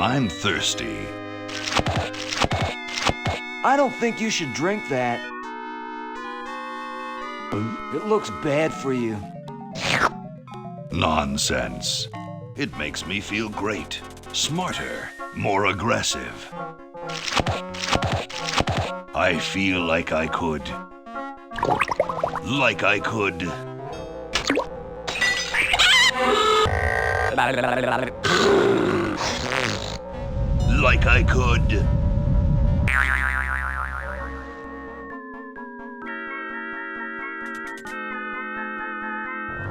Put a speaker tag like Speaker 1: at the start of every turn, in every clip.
Speaker 1: I'm thirsty.
Speaker 2: I don't think you should drink that. It looks bad for you.
Speaker 1: Nonsense. It makes me feel great. Smarter, more aggressive. I feel like I could. Like I could. Like I could.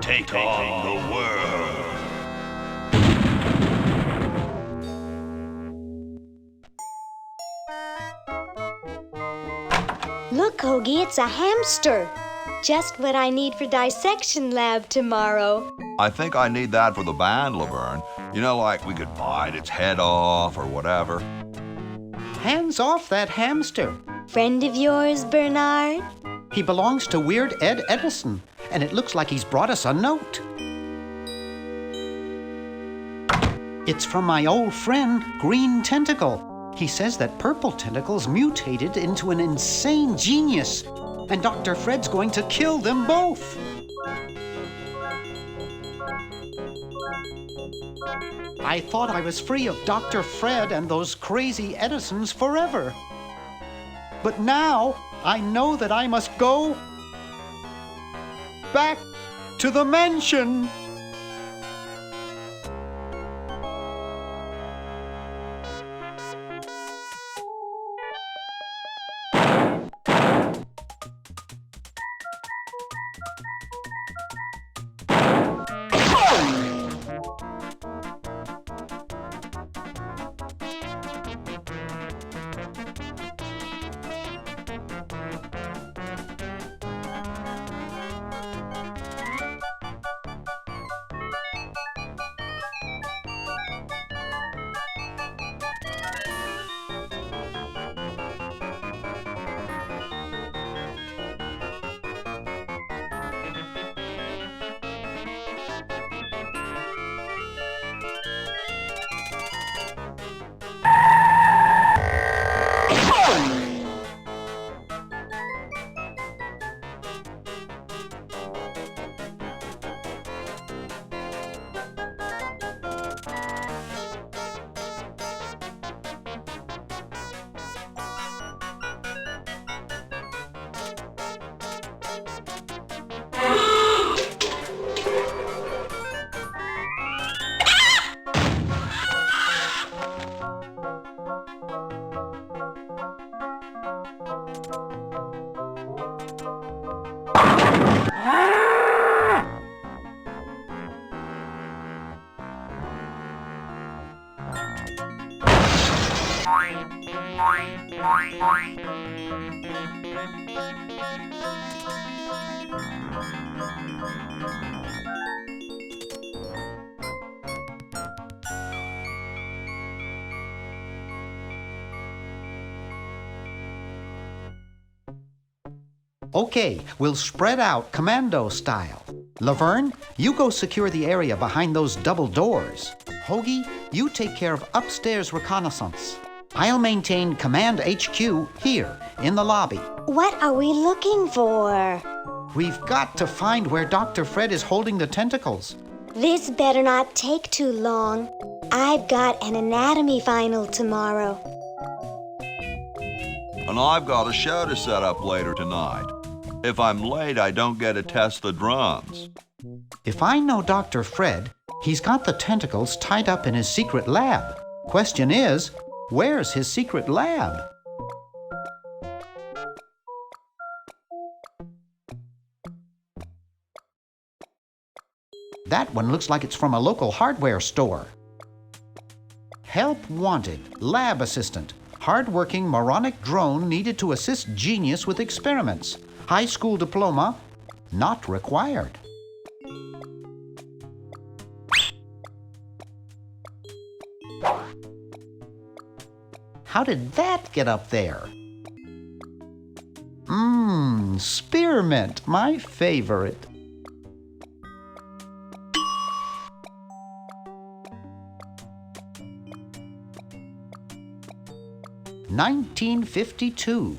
Speaker 1: Take on the world.
Speaker 3: Look, Hoagie, it's a hamster. Just what I need for dissection lab tomorrow.
Speaker 4: I think I need that for the band, Laverne. You know, like we could bite its head off or whatever.
Speaker 5: Hands off that hamster.
Speaker 3: Friend of yours, Bernard?
Speaker 5: He belongs to Weird Ed Edison, and it looks like he's brought us a note. It's from my old friend, Green Tentacle. He says that Purple Tentacle's mutated into an insane genius, and Dr. Fred's going to kill them both. I thought I was free of Dr. Fred and those crazy Edisons forever. But now I know that I must go back to the mansion. Okay, we'll spread out commando style. Laverne, you go secure the area behind those double doors. Hoagie, you take care of upstairs reconnaissance. I'll maintain Command HQ here in the lobby.
Speaker 3: What are we looking for?
Speaker 5: We've got to find where Dr. Fred is holding the tentacles.
Speaker 3: This better not take too long. I've got an anatomy final tomorrow.
Speaker 4: And I've got a show to set up later tonight. If I'm late, I don't get to test the drums.
Speaker 5: If I know Dr. Fred, he's got the tentacles tied up in his secret lab. Question is, where's his secret lab? That one looks like it's from a local hardware store. Help wanted, lab assistant. Hard-working moronic drone needed to assist genius with experiments. High school diploma, not required. How did that get up there? Spearmint, my favorite. 1952.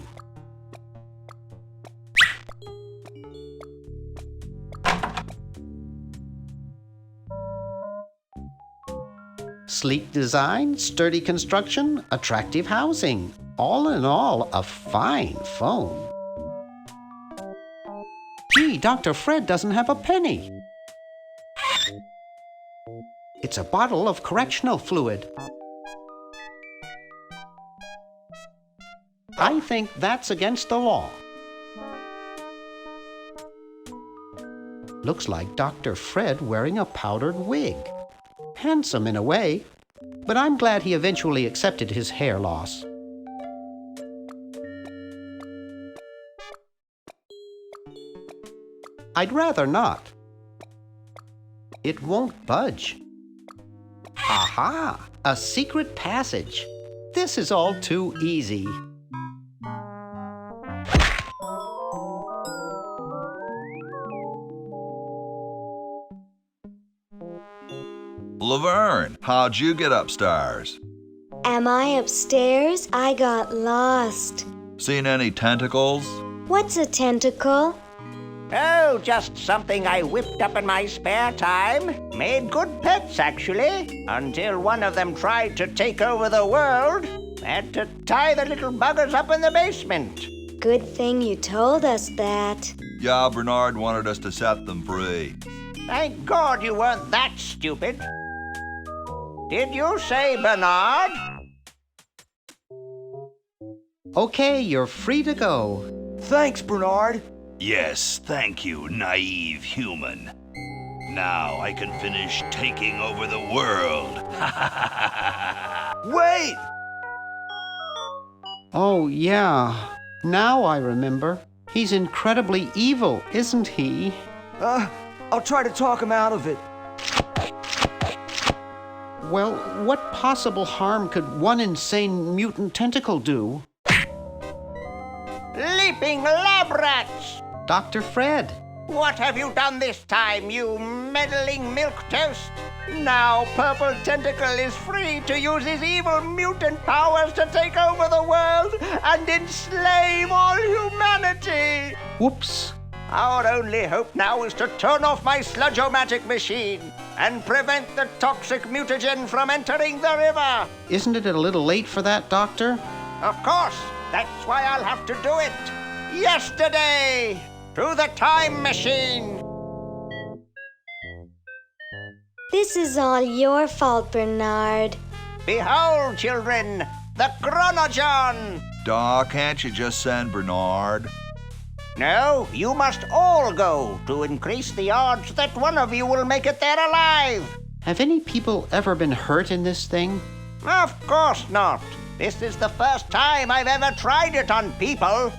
Speaker 5: Sleek design, sturdy construction, attractive housing. All in all, a fine phone. Gee, Dr. Fred doesn't have a penny. It's a bottle of correctional fluid. I think that's against the law. Looks like Dr. Fred wearing a powdered wig. Handsome in a way, but I'm glad he eventually accepted his hair loss. I'd rather not. It won't budge. Aha! A secret passage. This is all too easy.
Speaker 4: Laverne, how'd you get upstairs?
Speaker 3: Am I upstairs? I got lost.
Speaker 4: Seen any tentacles?
Speaker 3: What's a tentacle?
Speaker 6: Oh, just something I whipped up in my spare time. Made good pets, actually, until one of them tried to take over the world. Had to tie the little buggers up in the basement.
Speaker 3: Good thing you told us that.
Speaker 4: Yeah, Bernard wanted us to set them free.
Speaker 6: Thank God you weren't that stupid. Did you say Bernard?
Speaker 5: Okay, you're free to go.
Speaker 2: Thanks, Bernard.
Speaker 1: Yes, thank you, naive human. Now I can finish taking over the world.
Speaker 2: Wait!
Speaker 5: Oh, yeah. Now I remember. He's incredibly evil, isn't he?
Speaker 2: I'll try to talk him out of it.
Speaker 5: Well, what possible harm could one insane mutant tentacle do?
Speaker 6: Leaping lab rats!
Speaker 5: Dr. Fred.
Speaker 6: What have you done this time, you meddling milquetoast? Now Purple Tentacle is free to use his evil mutant powers to take over the world and enslave all humanity!
Speaker 5: Whoops.
Speaker 6: Our only hope now is to turn off my sludge-o-matic machine and prevent the toxic mutagen from entering the river.
Speaker 5: Isn't it a little late for that, Doctor?
Speaker 6: Of course, that's why I'll have to do it. Yesterday, through the time machine.
Speaker 3: This is all your fault, Bernard.
Speaker 6: Behold, children, the Chronogon.
Speaker 4: Daw, can't you just send Bernard?
Speaker 6: No, you must all go to increase the odds that one of you will make it there alive.
Speaker 5: Have any people ever been hurt in this thing?
Speaker 6: Of course not. This is the first time I've ever tried it on people.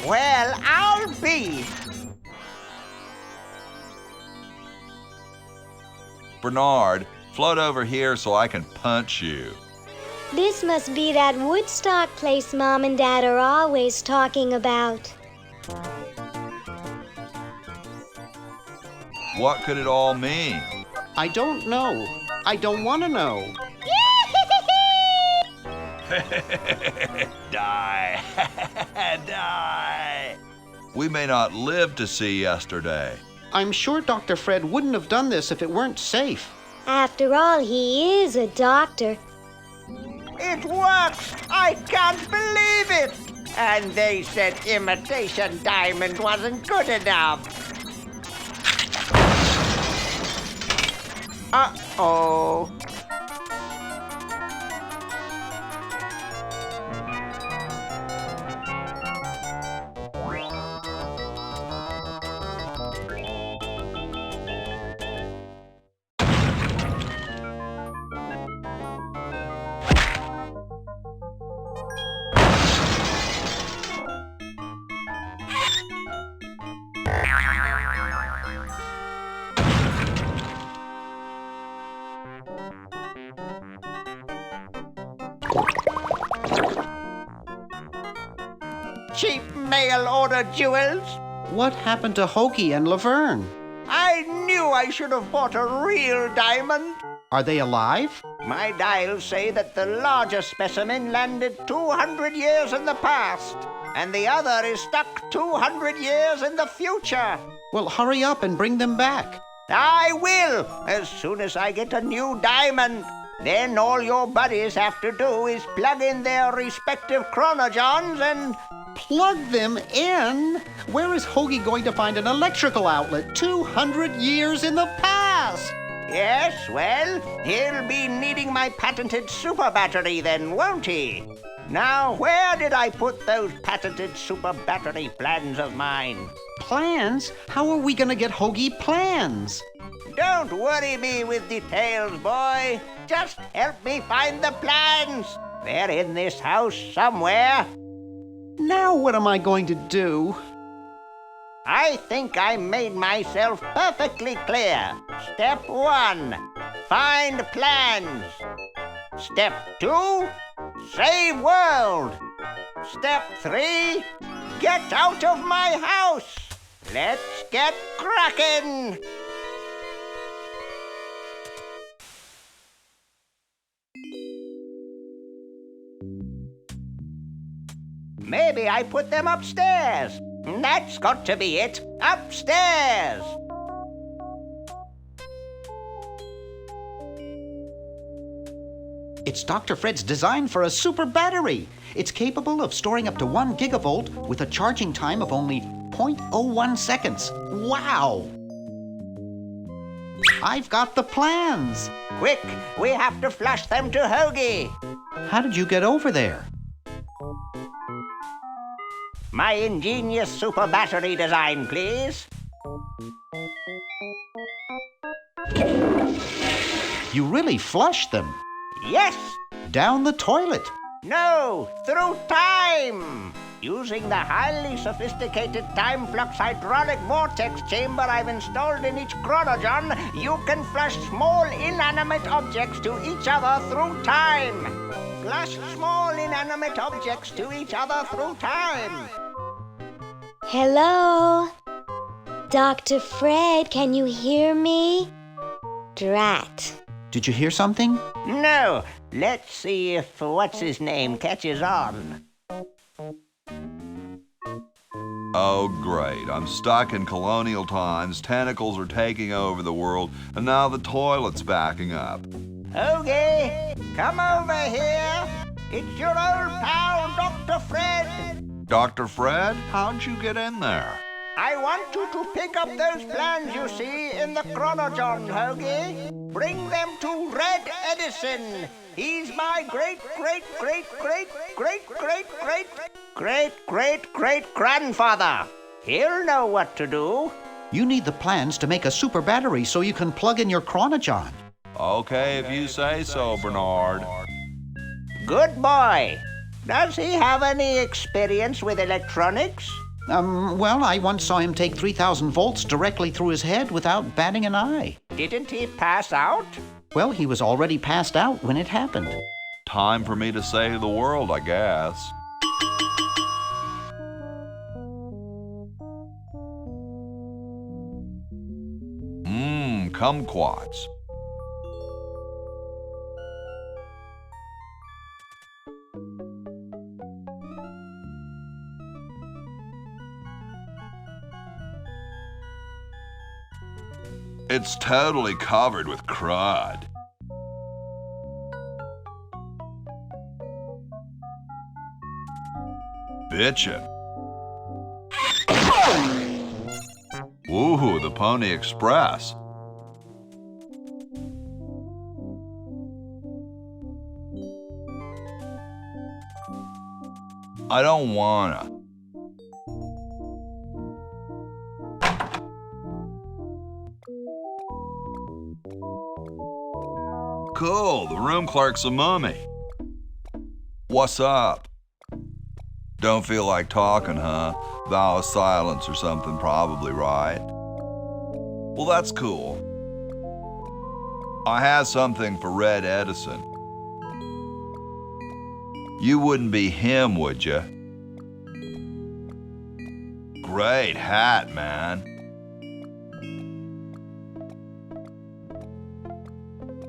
Speaker 6: Well, I'll be.
Speaker 4: Bernard, float over here so I can punch you.
Speaker 3: This must be that Woodstock place Mom and Dad are always talking about.
Speaker 4: What could it all mean?
Speaker 5: I don't know. I don't want to know.
Speaker 1: Die. Die.
Speaker 4: We may not live to see yesterday.
Speaker 5: I'm sure Dr. Fred wouldn't have done this if it weren't safe.
Speaker 3: After all, he is a doctor.
Speaker 6: It works! I can't believe it! And they said imitation diamond wasn't good enough. Uh-oh. Cheap mail-order jewels.
Speaker 5: What happened to Hoagie and Laverne?
Speaker 6: I knew I should have bought a real diamond.
Speaker 5: Are they alive?
Speaker 6: My dials say that the larger specimen landed 200 years in the past, and the other is stuck 200 years in the future.
Speaker 5: Well, hurry up and bring them back.
Speaker 6: I will, as soon as I get a new diamond. Then all your buddies have to do is plug in their respective chronojons and...
Speaker 5: Plug them in? Where is Hoagie going to find an electrical outlet 200 years in the past?
Speaker 6: Yes, well, he'll be needing my patented super battery then, won't he? Now, where did I put those patented super battery plans of mine?
Speaker 5: Plans? How are we going to get Hoagie plans?
Speaker 6: Don't worry me with details, boy. Just help me find the plans. They're in this house somewhere.
Speaker 5: Now what am I going to do?
Speaker 6: I think I made myself perfectly clear. Step 1, find plans. Step 2, save world. Step 3, get out of my house. Let's get cracking. Maybe I put them upstairs. That's got to be it. Upstairs.
Speaker 5: It's Dr. Fred's design for a super battery. It's capable of storing up to 1 gigavolt with a charging time of only 0.01 seconds. Wow! I've got the plans.
Speaker 6: Quick, we have to flush them to Hoagie.
Speaker 5: How did you get over there?
Speaker 6: My ingenious super battery design, please.
Speaker 5: You really flushed them.
Speaker 6: Yes.
Speaker 5: Down the toilet.
Speaker 6: No, through time. Using the highly sophisticated time flux hydraulic vortex chamber I've installed in each chronogon, you can flush small inanimate objects to each other through time. Flush small inanimate objects to each other through time.
Speaker 3: Hello? Dr. Fred, can you hear me? Drat.
Speaker 5: Did you hear something?
Speaker 6: No. Let's see if what's-his-name catches on.
Speaker 4: Oh, great. I'm stuck in colonial times, tentacles are taking over the world, and now the toilet's backing up.
Speaker 6: Hoagie, come over here. It's your old pal, Dr. Fred.
Speaker 4: Dr. Fred, how'd you get in there?
Speaker 6: I want you to pick up those plans you see in the chronogon, Hoagie. Bring them to Red Edison. He's my great-great-great-great-great-great-great-great-great-grandfather. He'll know what to do.
Speaker 5: You need the plans to make a super battery so you can plug in your chronogon.
Speaker 4: Okay, if you say so, Bernard.
Speaker 6: Good boy. Does he have any experience with electronics?
Speaker 5: Well, I once saw him take 3,000 volts directly through his head without batting an eye.
Speaker 6: Didn't he pass out?
Speaker 5: Well, he was already passed out when it happened.
Speaker 4: Time for me to save the world, I guess. Kumquats. It's totally covered with crud. Bitchin'. Woohoo, the Pony Express. I don't wanna. Cool, the room clerk's a mummy. What's up? Don't feel like talking, huh? Vow of silence or something, probably, right? Well, that's cool. I have something for Red Edison. You wouldn't be him, would you? Great hat, man.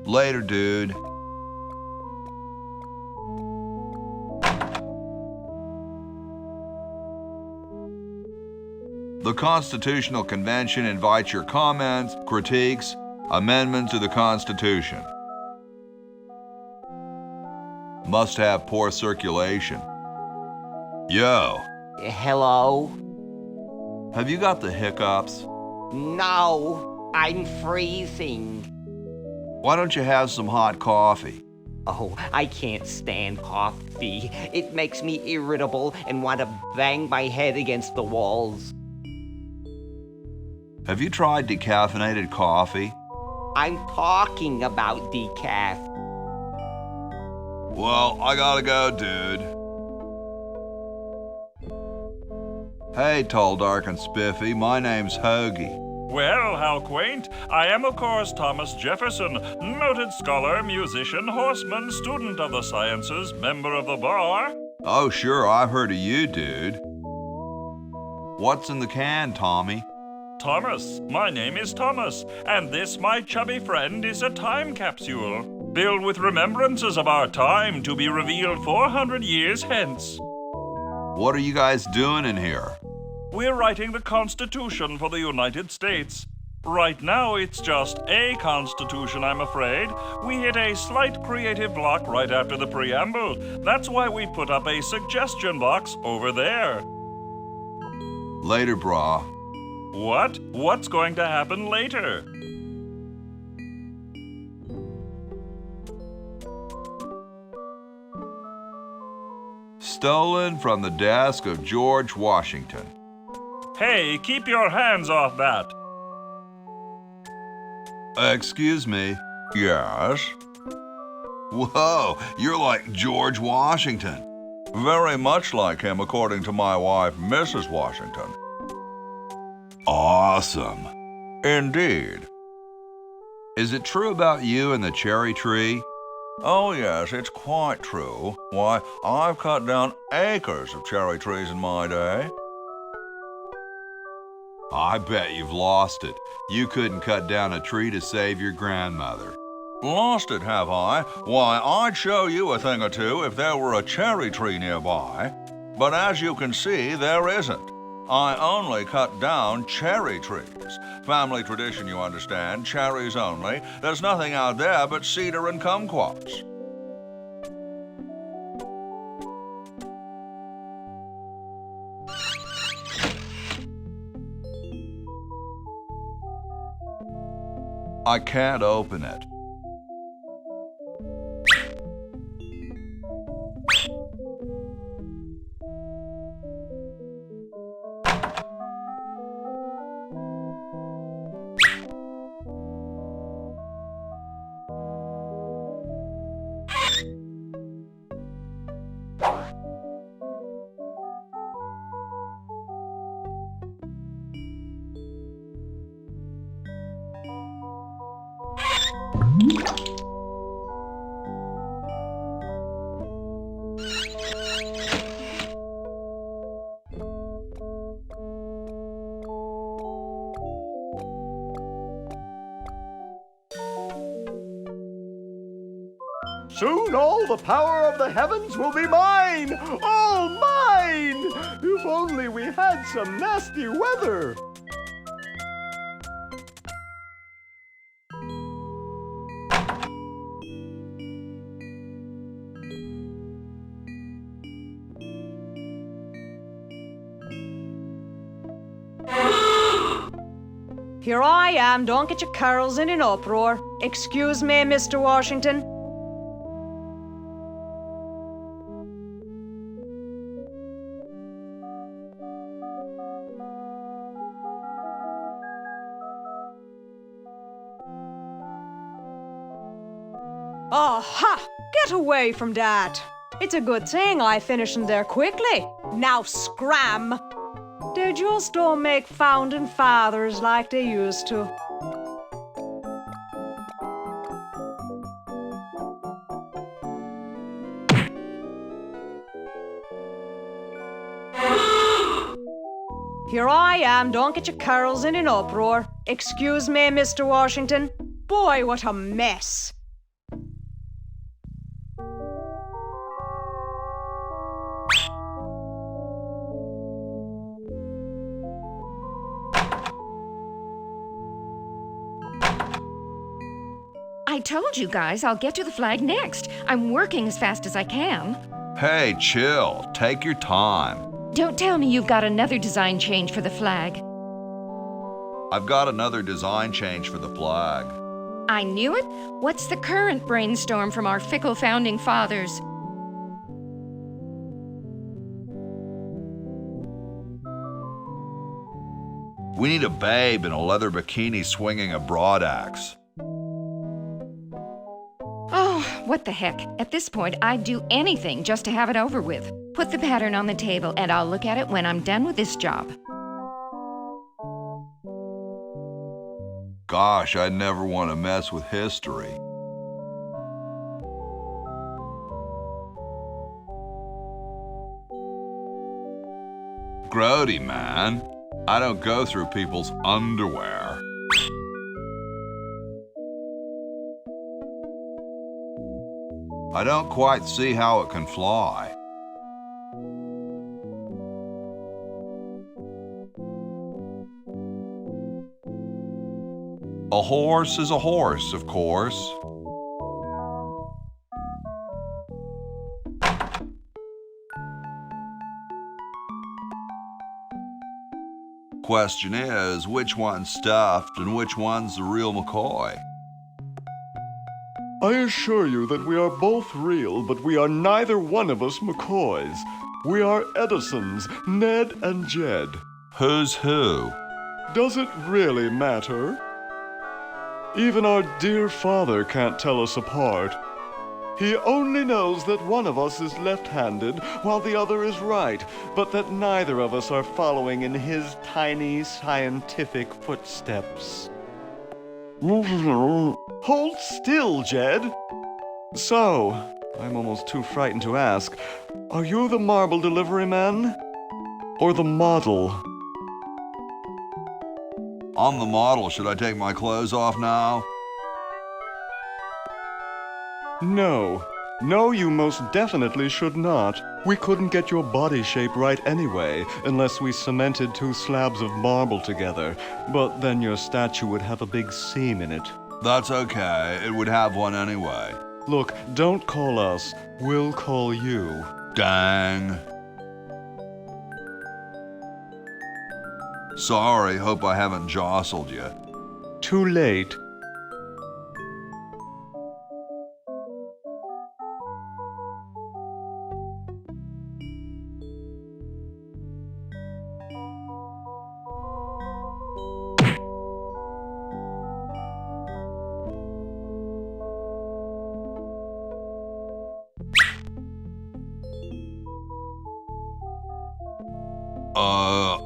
Speaker 4: Later, dude. The Constitutional Convention invites your comments, critiques, amendments to the Constitution. Must have poor circulation. Yo,
Speaker 6: Hello?
Speaker 4: have you got the hiccups?
Speaker 6: No, I'm freezing.
Speaker 4: Why don't you have some hot coffee?
Speaker 6: Oh, I can't stand coffee. It makes me irritable and want to bang my head against the walls.
Speaker 4: Have you tried decaffeinated coffee?
Speaker 6: I'm talking about decaf.
Speaker 4: Well, I gotta go, dude. Hey, tall, dark, and spiffy, my name's Hoagie.
Speaker 7: Well, how quaint. I am, of course, Thomas Jefferson, noted scholar, musician, horseman, student of the sciences, member of the bar.
Speaker 4: Oh, sure, I've heard of you, dude. What's in the can, Tommy?
Speaker 7: Thomas, my name is Thomas, and this, my chubby friend, is a time capsule, filled with remembrances of our time to be revealed 400 years hence.
Speaker 4: What are you guys doing in here?
Speaker 7: We're writing the Constitution for the United States. Right now, it's just a Constitution, I'm afraid. We hit a slight creative block right after the preamble. That's why we put up a suggestion box over there.
Speaker 4: Later, brah.
Speaker 7: What? What's going to happen later?
Speaker 4: Stolen from the desk of George Washington.
Speaker 7: Hey, keep your hands off that.
Speaker 4: Excuse me. Yes? Whoa, you're like George Washington. Very much like him, according to my wife, Mrs. Washington. Awesome. Indeed. Is it true about you and the cherry tree? Oh, yes, it's quite true. Why, I've cut down acres of cherry trees in my day. I bet you've lost it. You couldn't cut down a tree to save your grandmother. Lost it, have I? Why, I'd show you a thing or two if there were a cherry tree nearby. But as you can see, there isn't. I only cut down cherry trees. Family tradition, you understand, cherries only. There's nothing out there but cedar and kumquats. I can't open it.
Speaker 2: Soon all the power of the heavens will be mine! All mine! If only we had some nasty weather!
Speaker 8: Here I am, don't get your curls in an uproar. Excuse me, Mr. Washington. Aha! Get away from that! It's a good thing I finished in there quickly. Now scram! They just don't make founding fathers like they used to. Here I am, don't get your curls in an uproar. Excuse me, Mr. Washington. Boy, what a mess.
Speaker 9: I told you guys I'll get to the flag next. I'm working as fast as I can.
Speaker 4: Hey, chill. Take your time.
Speaker 9: Don't tell me you've got another design change for the flag.
Speaker 4: I've got another design change for the flag.
Speaker 9: I knew it. What's the current brainstorm from our fickle founding fathers?
Speaker 4: We need a babe in a leather bikini swinging a broadaxe.
Speaker 9: Oh, what the heck. At this point, I'd do anything just to have it over with. Put the pattern on the table and I'll look at it when I'm done with this job.
Speaker 4: Gosh, I'd never want to mess with history. Grody, man. I don't go through people's underwear. I don't quite see how it can fly. A horse is a horse, of course. Question is, which one's stuffed and which one's the real McCoy?
Speaker 2: I assure you that we are both real, but we are neither one of us McCoys. We are Edisons, Ned and Jed.
Speaker 4: Who's who?
Speaker 2: Does it really matter? Even our dear father can't tell us apart. He only knows that one of us is left-handed while the other is right, but that neither of us are following in his tiny scientific footsteps. Hold still, Jed. So, I'm almost too frightened to ask, are you the marble delivery man? Or the model?
Speaker 4: I'm the model. Should I take my clothes off now?
Speaker 2: No. No, you most definitely should not. We couldn't get your body shape right anyway, unless we cemented 2 slabs of marble together. But then your statue would have a big seam in it.
Speaker 4: That's okay. It would have one anyway.
Speaker 2: Look, don't call us. We'll call you.
Speaker 4: Dang. Sorry, hope I haven't jostled you.
Speaker 2: Too late.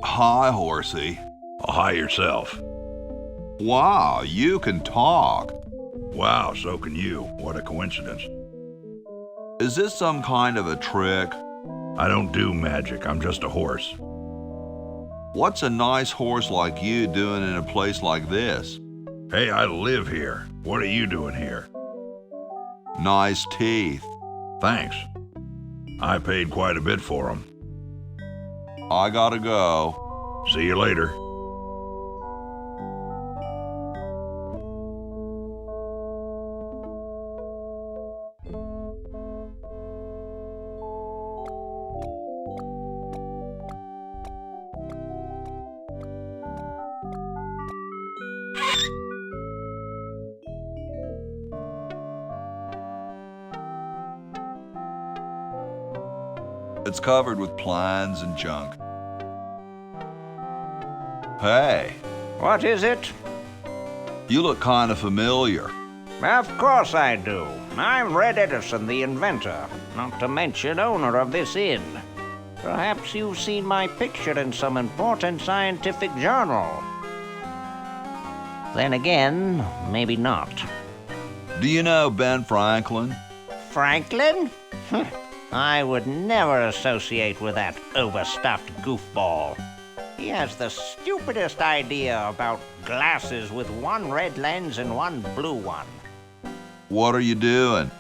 Speaker 4: Hi, horsey.
Speaker 1: Hi yourself.
Speaker 4: Wow, you can talk.
Speaker 1: Wow, so can you. What a coincidence.
Speaker 4: Is this some kind of a trick?
Speaker 1: I don't do magic. I'm just a horse.
Speaker 4: What's a nice horse like you doing in a place like this?
Speaker 1: Hey, I live here. What are you doing here?
Speaker 4: Nice teeth.
Speaker 1: Thanks. I paid quite a bit for them.
Speaker 4: I gotta go.
Speaker 1: See you later.
Speaker 4: It's covered with plans and junk. Hey,
Speaker 6: What is it?
Speaker 4: you look kind of familiar.
Speaker 6: Of course I do. I'm Red Edison, the inventor, not to mention owner of this inn. Perhaps you've seen my picture in some important scientific journal. Then again, maybe not.
Speaker 4: Do you know Ben Franklin?
Speaker 6: Franklin? I would never associate with that overstuffed goofball. He has the stupidest idea about glasses with one red lens and one blue one.
Speaker 4: What are you doing?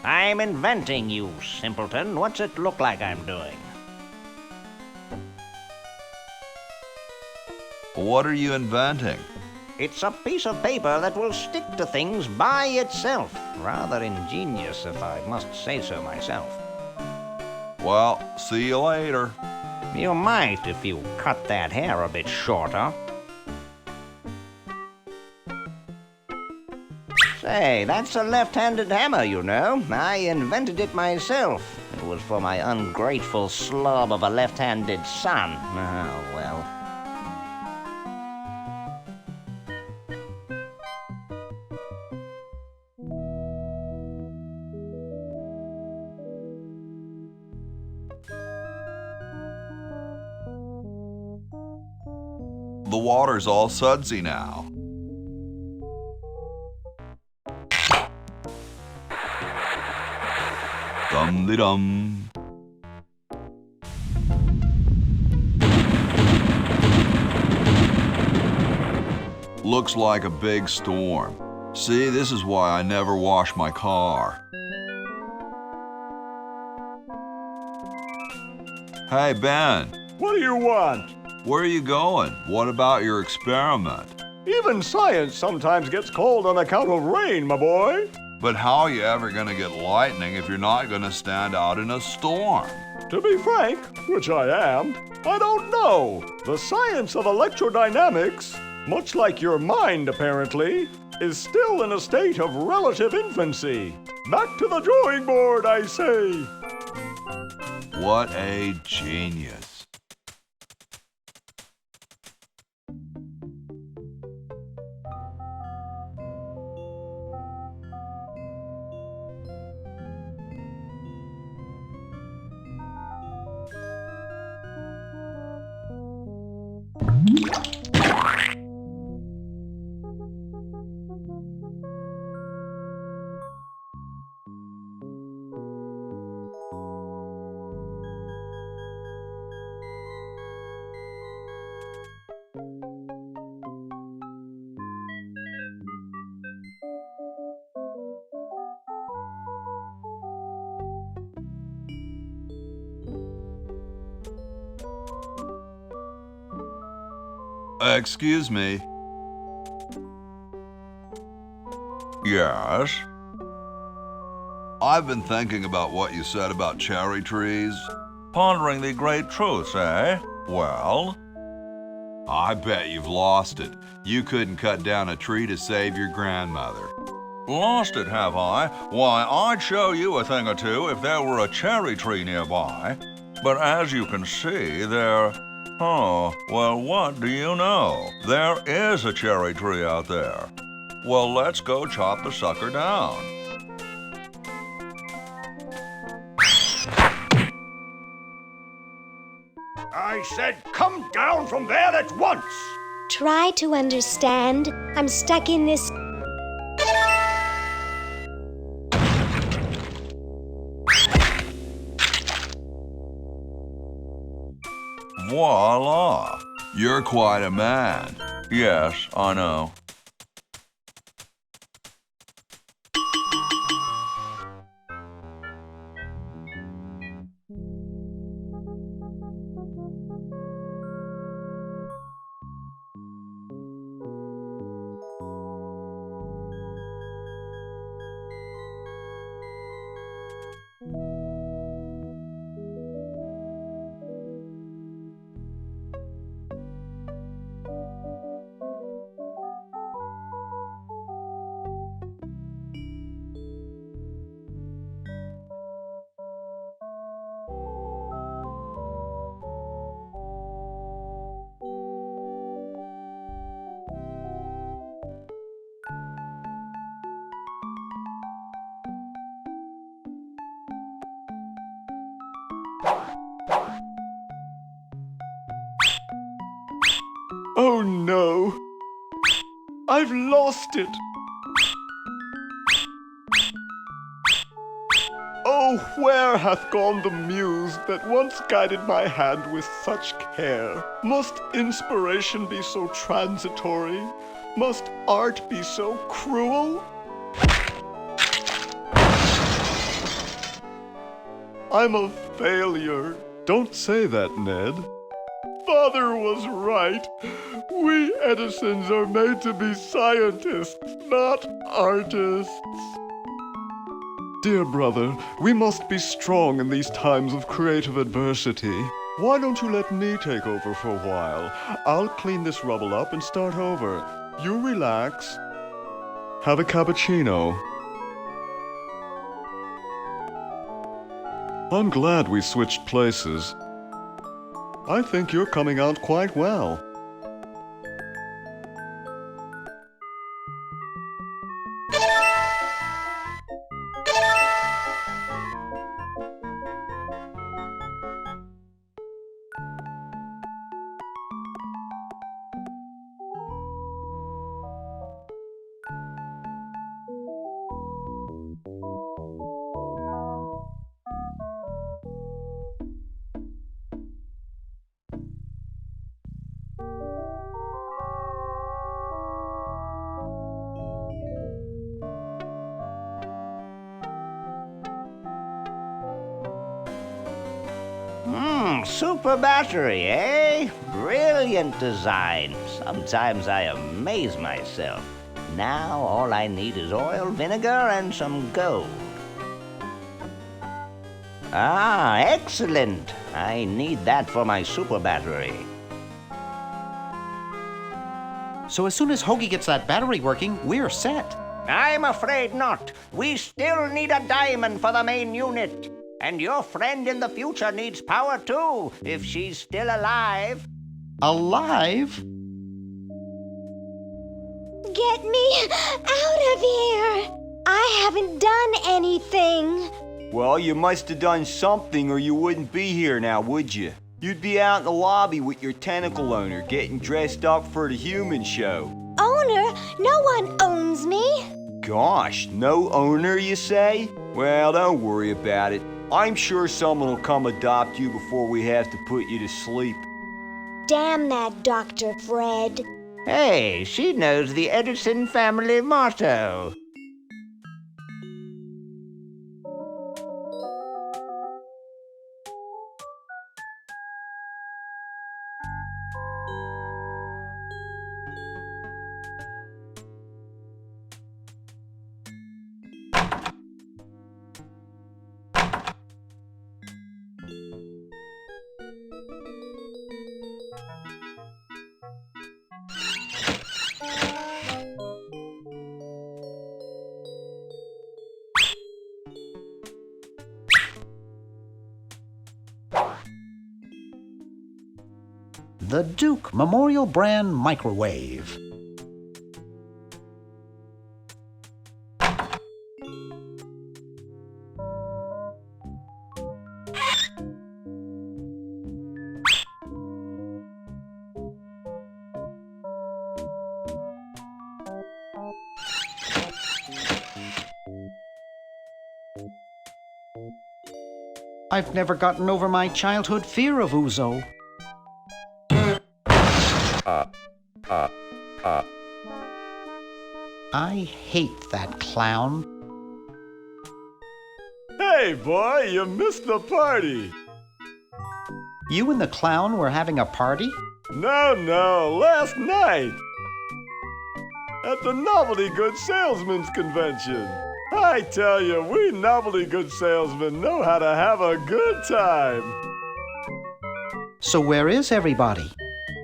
Speaker 6: I'm inventing, you simpleton. What's it look like I'm doing?
Speaker 4: What are you inventing?
Speaker 6: It's a piece of paper that will stick to things by itself. Rather ingenious, if I must say so myself.
Speaker 4: Well, see you later.
Speaker 6: You might if you cut that hair a bit shorter. Say, that's a left-handed hammer, you know. I invented it myself. It was for my ungrateful slob of a left-handed son. Oh, well.
Speaker 4: The water's all sudsy now. Dum-de-dum. Looks like a big storm. See, this is why I never wash my car. Hey, Ben.
Speaker 2: What do you want?
Speaker 4: Where are you going? What about your experiment?
Speaker 2: Even science sometimes gets cold on account of rain, my boy.
Speaker 4: But how are you ever going to get lightning if you're not going to stand out in a storm?
Speaker 2: To be frank, which I am, I don't know. The science of electrodynamics, much like your mind apparently, is still in a state of relative infancy. Back to the drawing board, I say.
Speaker 4: What a genius. Excuse me. Yes? I've been thinking about what you said about cherry trees.
Speaker 7: Pondering the great truths, eh? Well?
Speaker 4: I bet you've lost it. You couldn't cut down a tree to save your grandmother.
Speaker 7: Lost it, have I? Why, I'd show you a thing or two if there were a cherry tree nearby. But as you can see, Oh, well, what do you know? There is a cherry tree out there. Well, let's go chop the sucker down.
Speaker 1: I said come down from there at once!
Speaker 3: Try to understand. I'm stuck in this.
Speaker 7: Voila!
Speaker 4: You're quite a man.
Speaker 7: Yes, I know.
Speaker 2: Oh no! I've lost it! Oh, where hath gone the muse that once guided my hand with such care? Must inspiration be so transitory? Must art be so cruel? I'm a failure. Don't say that, Ned. Father was right. We Edisons are made to be scientists, not artists. Dear brother, we must be strong in these times of creative adversity. Why don't you let me take over for a while? I'll clean this rubble up and start over. You relax. Have a cappuccino. I'm glad we switched places. I think you're coming out quite well.
Speaker 6: Super battery, eh? Brilliant design. Sometimes I amaze myself. Now all I need is oil, vinegar, and some gold. Ah, excellent. I need that for my super battery.
Speaker 5: So as soon as Hoagie gets that battery working, we're set.
Speaker 6: I'm afraid not. We still need a diamond for the main unit. And your friend in the future needs power too, if she's still alive.
Speaker 5: Alive?
Speaker 3: Get me out of here! I haven't done anything.
Speaker 10: Well, you must have done something or you wouldn't be here now, would you? You'd be out in the lobby with your tentacle owner getting dressed up for the human show.
Speaker 3: Owner? No one owns me.
Speaker 10: Gosh, no owner, you say? Well, don't worry about it. I'm sure someone will come adopt you before we have to put you to sleep.
Speaker 3: Damn that Dr. Fred.
Speaker 6: Hey, she knows the Edison family motto.
Speaker 5: The Duke Memorial Brand Microwave. I've never gotten over my childhood fear of Uzo. I hate that clown.
Speaker 2: Hey, boy, you missed the party.
Speaker 5: You and the clown were having a party?
Speaker 2: No, last night. At the Novelty Goods Salesmen's Convention. I tell you, we novelty goods salesmen know how to have a good time.
Speaker 5: So where is everybody?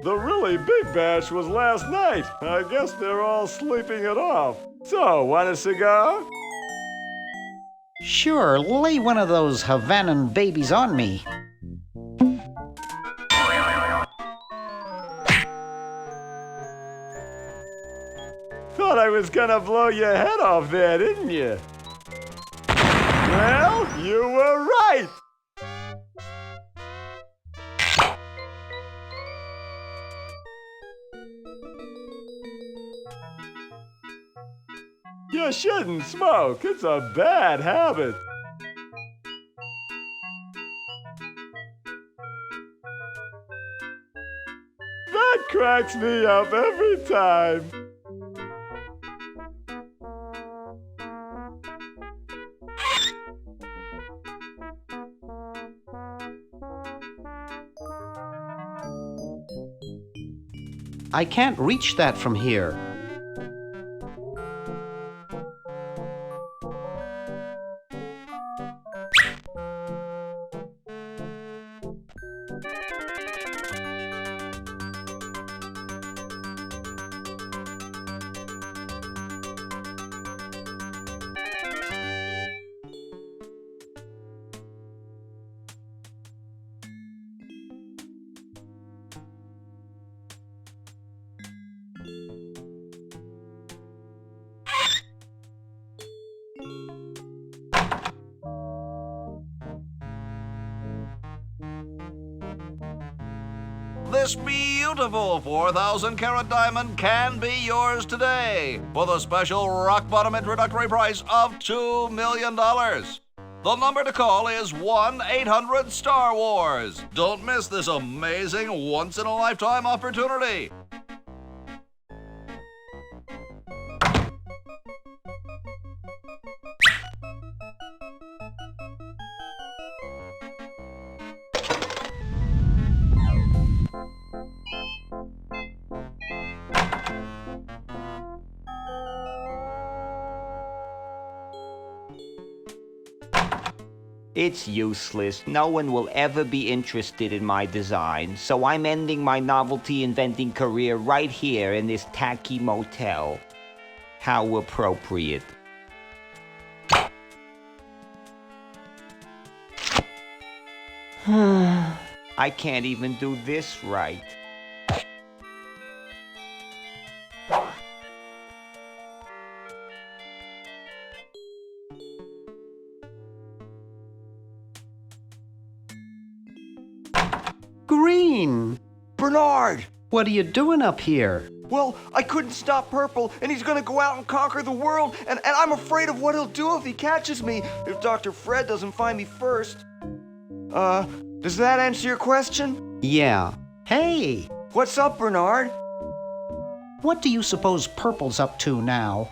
Speaker 2: The really big bash was last night. I guess they're all sleeping it off. So, want a cigar?
Speaker 5: Sure, lay one of those Havanan babies on me.
Speaker 2: Thought I was gonna blow your head off there, didn't you? Well, you were right. You shouldn't smoke. It's a bad habit. cracks me up every time.
Speaker 5: I can't reach that from here.
Speaker 1: This beautiful 4,000-carat diamond can be yours today for the special rock-bottom introductory price of $2 million. The number to call is 1-800-STAR-WARS. Don't miss this amazing once-in-a-lifetime opportunity.
Speaker 6: It's useless. No one will ever be interested in my design, so I'm ending my novelty inventing career right here in this tacky motel. How appropriate. I can't even do this right.
Speaker 5: Green!
Speaker 10: Bernard!
Speaker 5: What are you doing up here?
Speaker 10: Well, I couldn't stop Purple, and he's gonna go out and conquer the world, and I'm afraid of what he'll do if he catches me, if Dr. Fred doesn't find me first. Does that answer your question?
Speaker 5: Yeah. Hey!
Speaker 10: What's up, Bernard?
Speaker 5: What do you suppose Purple's up to now?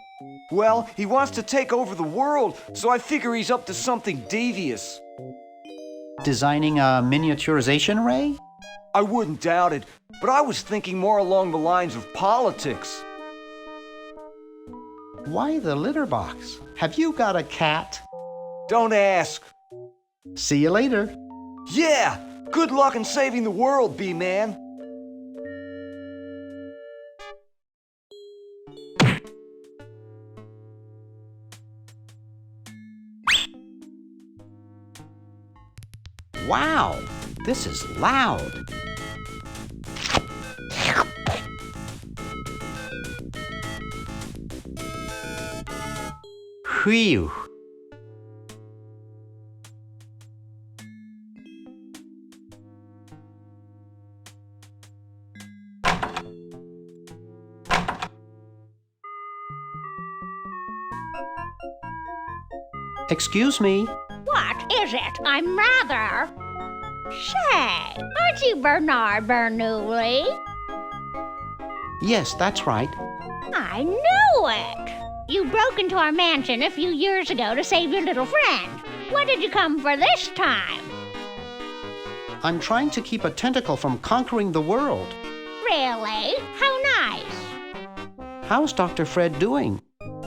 Speaker 10: Well, he wants to take over the world, so I figure he's up to something devious.
Speaker 5: Designing a miniaturization ray?
Speaker 10: I wouldn't doubt it, but I was thinking more along the lines of politics.
Speaker 5: Why the litter box? Have you got a cat?
Speaker 10: Don't ask.
Speaker 5: See you later.
Speaker 10: Yeah! Good luck in saving the world, B-Man.
Speaker 5: Wow, this is loud. Phew. Excuse me.
Speaker 11: What is it? I'm rather... Say, aren't you Bernard Bernoulli?
Speaker 5: Yes, that's right.
Speaker 11: I knew it! You broke into our mansion a few years ago to save your little friend. What did you come for this time?
Speaker 5: I'm trying to keep a tentacle from conquering the world.
Speaker 11: Really? How nice.
Speaker 5: How's Dr. Fred doing?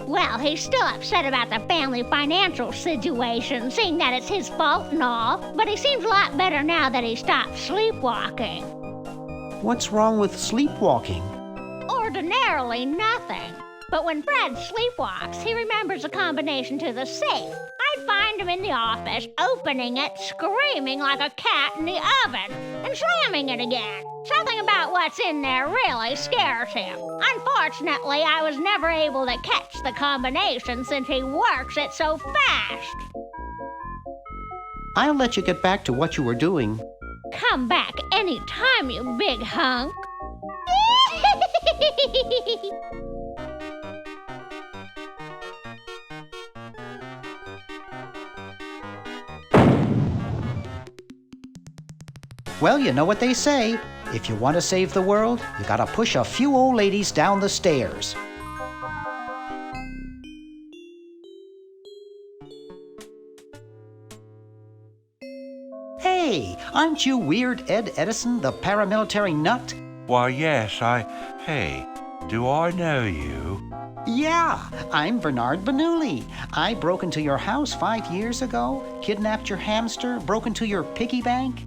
Speaker 11: Well, he's still upset about the family financial situation, seeing that it's his fault and all, but he seems a lot better now that he stopped sleepwalking.
Speaker 5: What's wrong with sleepwalking?
Speaker 11: Ordinarily nothing. But when Fred sleepwalks, he remembers a combination to the safe. I'd find him in the office, opening it, screaming like a cat in the oven, and slamming it again. Something about what's in there really scares him. Unfortunately, I was never able to catch the combination since he works it so fast.
Speaker 5: I'll let you get back to what you were doing.
Speaker 11: Come back any time, you big hunk.
Speaker 5: Well, you know what they say. If you want to save the world, you gotta push a few old ladies down the stairs. Hey, aren't you Weird Ed Edison, the paramilitary nut?
Speaker 12: Why, yes, Hey, do I know you?
Speaker 5: Yeah, I'm Bernard Bernoulli. I broke into your house 5 years ago, kidnapped your hamster, broke into your piggy bank.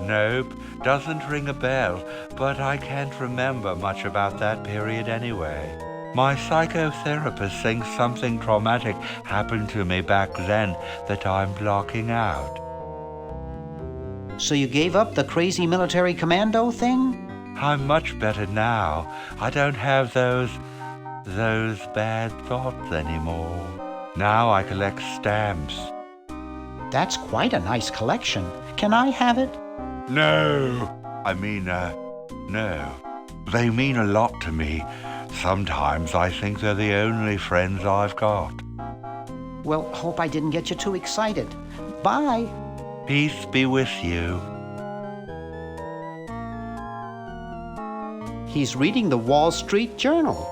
Speaker 12: Nope, doesn't ring a bell, but I can't remember much about that period anyway. My psychotherapist thinks something traumatic happened to me back then that I'm blocking out.
Speaker 5: So you gave up the crazy military commando thing?
Speaker 12: I'm much better now. I don't have those bad thoughts anymore. Now I collect stamps.
Speaker 5: That's quite a nice collection. Can I have it?
Speaker 12: No. No. They mean a lot to me. Sometimes I think they're the only friends I've got.
Speaker 5: Well, hope I didn't get you too excited. Bye.
Speaker 12: Peace be with you.
Speaker 5: He's reading the Wall Street Journal.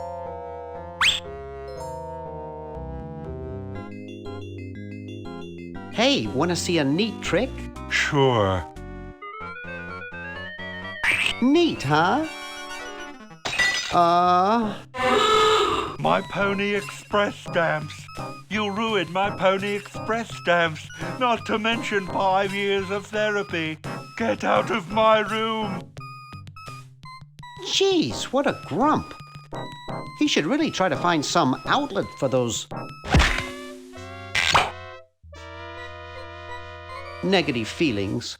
Speaker 5: Hey, want to see a neat trick?
Speaker 12: Sure.
Speaker 5: Neat, huh?
Speaker 12: My Pony Express stamps. You ruined my Pony Express stamps, not to mention 5 years of therapy. Get out of my room.
Speaker 5: Jeez, what a grump. He should really try to find some outlet for those negative feelings.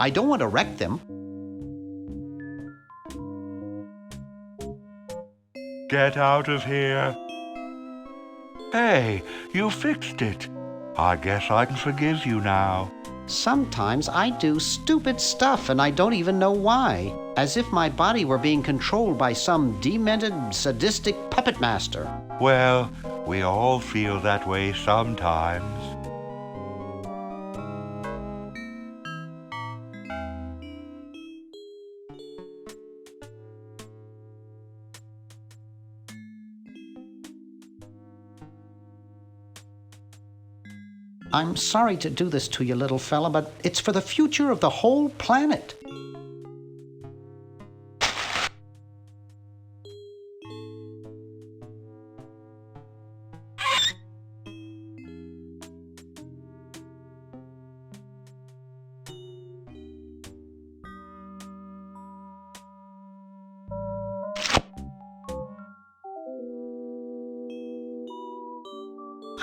Speaker 5: I don't want to wreck them.
Speaker 12: Get out of here. Hey, you fixed it. I guess I can forgive you now.
Speaker 5: Sometimes I do stupid stuff and I don't even know why. As if my body were being controlled by some demented, sadistic puppet master.
Speaker 12: Well, we all feel that way sometimes.
Speaker 5: I'm sorry to do this to you, little fella, but it's for the future of the whole planet.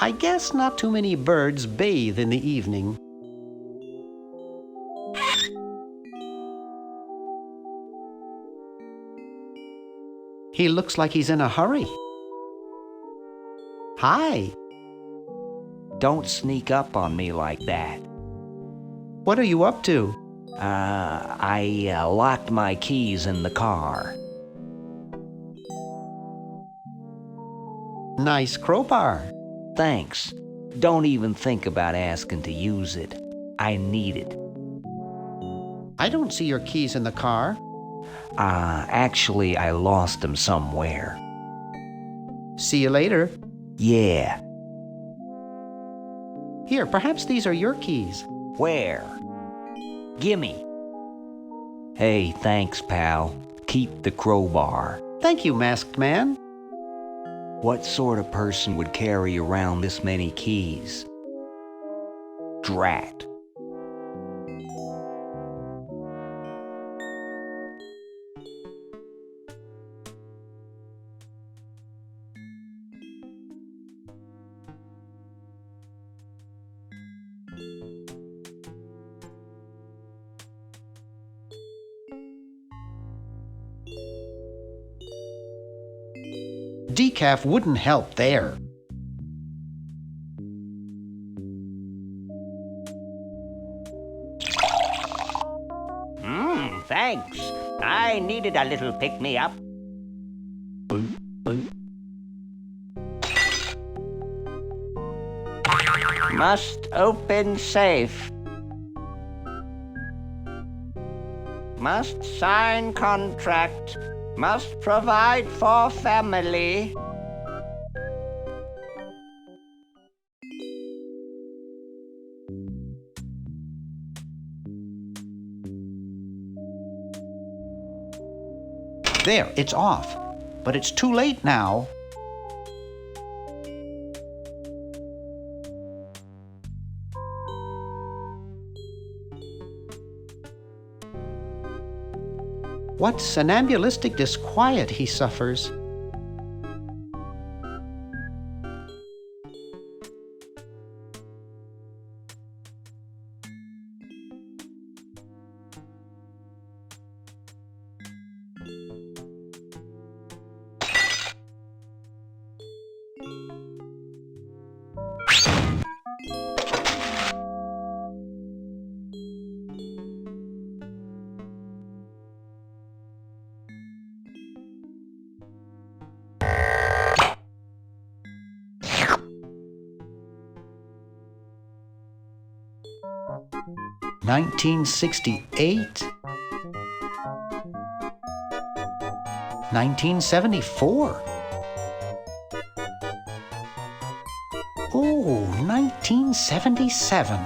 Speaker 5: I guess not too many birds bathe in the evening. He looks like he's in a hurry. Hi.
Speaker 13: Don't sneak up on me like that.
Speaker 5: What are you up to?
Speaker 13: I locked my keys in the car.
Speaker 5: Nice crowbar.
Speaker 13: Thanks. Don't even think about asking to use it. I need it.
Speaker 5: I don't see your keys in the car.
Speaker 13: Actually, I lost them somewhere.
Speaker 5: See you later.
Speaker 13: Yeah.
Speaker 5: Here, perhaps these are your keys.
Speaker 13: Where? Gimme. Hey, thanks, pal. Keep the crowbar.
Speaker 5: Thank you, masked man.
Speaker 13: What sort of person would carry around this many keys? Drat.
Speaker 5: Decaf wouldn't help there.
Speaker 6: Thanks. I needed a little pick-me-up. Must open safe. Must sign contract. Must provide for family.
Speaker 5: There, it's off. But it's too late now. What somnambulistic disquiet he suffers. (1968), 1974. Oh, 1977.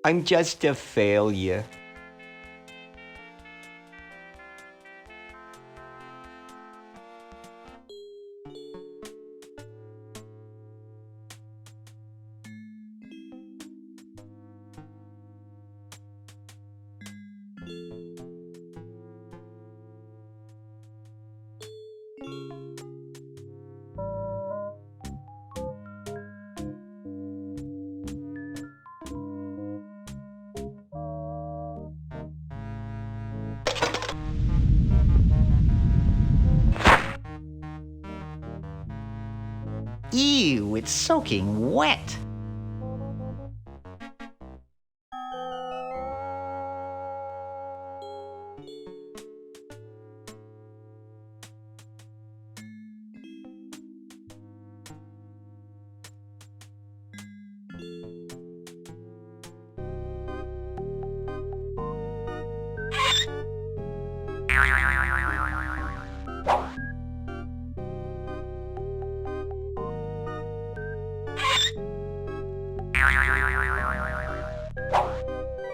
Speaker 6: I'm just a failure.
Speaker 5: Ew, it's soaking wet.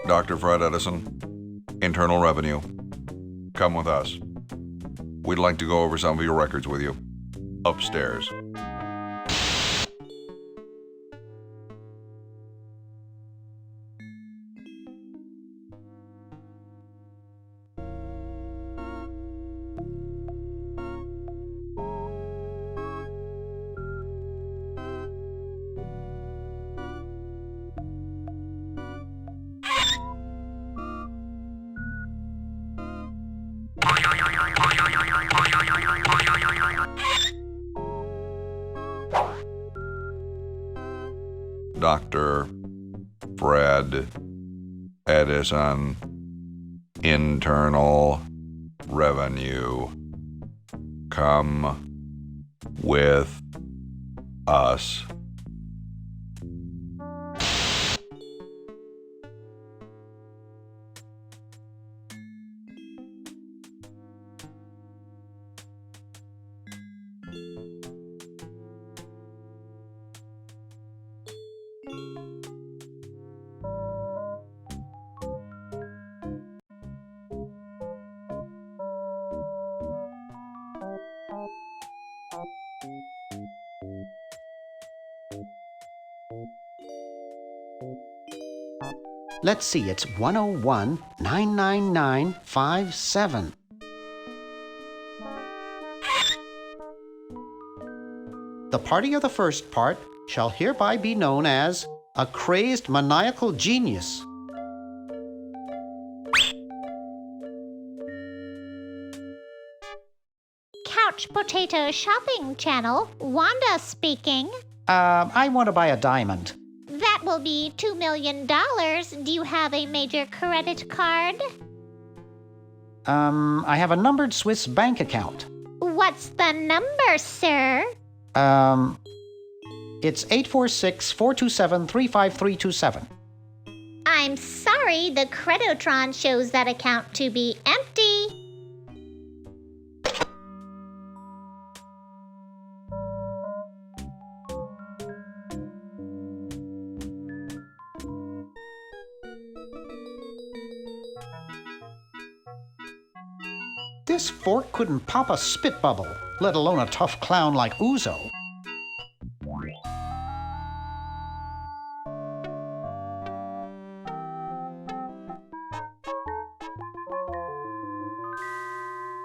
Speaker 4: Dr. Fred Edison, Internal Revenue. Come with us. We'd like to go over some of your records with you. Upstairs. Dr. Fred Edison, Internal Revenue. Come with us.
Speaker 5: Let's see, it's 101-99957. The party of the first part shall hereby be known as a crazed maniacal genius.
Speaker 11: Count Couch Potato Shopping Channel. Wanda speaking.
Speaker 5: I want to buy a diamond.
Speaker 11: That will be $2 million. Do you have a major credit card?
Speaker 5: I have a numbered Swiss bank account.
Speaker 11: What's the number, sir?
Speaker 5: It's 846-427-35327.
Speaker 11: I'm sorry, the Credotron shows that account to be empty.
Speaker 5: This fork couldn't pop a spit bubble, let alone a tough clown like Uzo.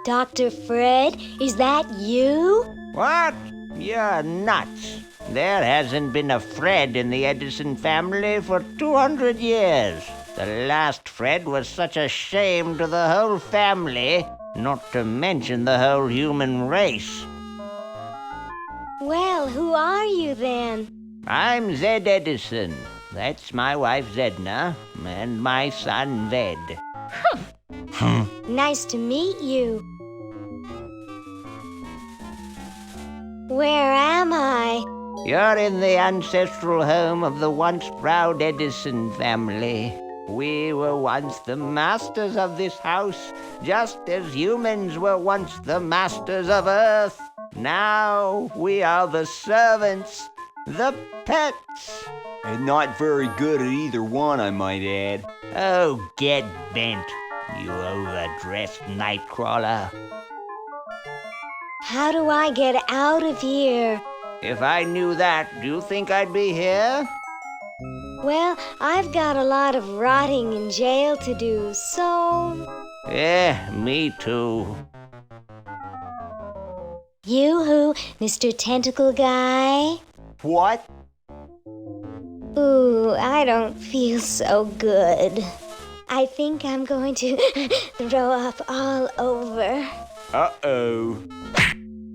Speaker 3: Dr. Fred, is that you?
Speaker 6: What? You're nuts. There hasn't been a Fred in the Edison family for 200 years. The last Fred was such a shame to the whole family, not to mention the whole human race.
Speaker 3: Well, who are you then?
Speaker 6: I'm Zed Edison. That's my wife Zedna, and my son Ved.
Speaker 3: Nice to meet you. Where am I?
Speaker 6: You're in the ancestral home of the once proud Edison family. We were once the masters of this house, just as humans were once the masters of Earth. Now we are the servants, the pets.
Speaker 10: And not very good at either one, I might add.
Speaker 6: Oh, get bent, you overdressed nightcrawler.
Speaker 3: How do I get out of here?
Speaker 6: If I knew that, do you think I'd be here?
Speaker 3: Well, I've got a lot of rotting in jail to do, so...
Speaker 6: Yeah, me too.
Speaker 3: Yoo-hoo, Mr. Tentacle Guy.
Speaker 10: What?
Speaker 3: Ooh, I don't feel so good. I think I'm going to throw up all over.
Speaker 10: Uh-oh.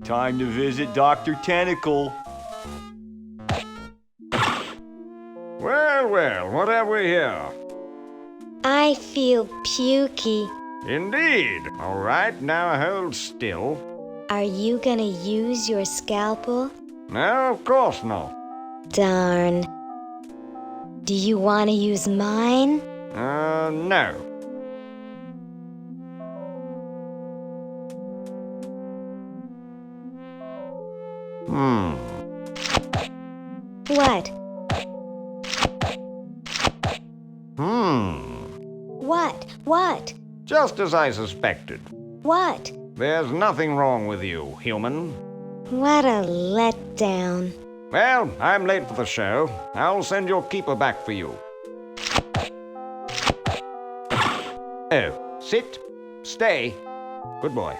Speaker 10: Time to visit Dr. Tentacle.
Speaker 14: Well, well, what have we here?
Speaker 3: I feel pukey.
Speaker 14: Indeed. All right, now hold still.
Speaker 3: Are you gonna use your scalpel?
Speaker 14: No, of course not.
Speaker 3: Darn. Do you want to use mine?
Speaker 14: No.
Speaker 3: What? What?
Speaker 14: Just as I suspected.
Speaker 3: What?
Speaker 14: There's nothing wrong with you, human.
Speaker 3: What a letdown.
Speaker 14: Well, I'm late for the show. I'll send your keeper back for you. Oh, sit, stay. Good boy.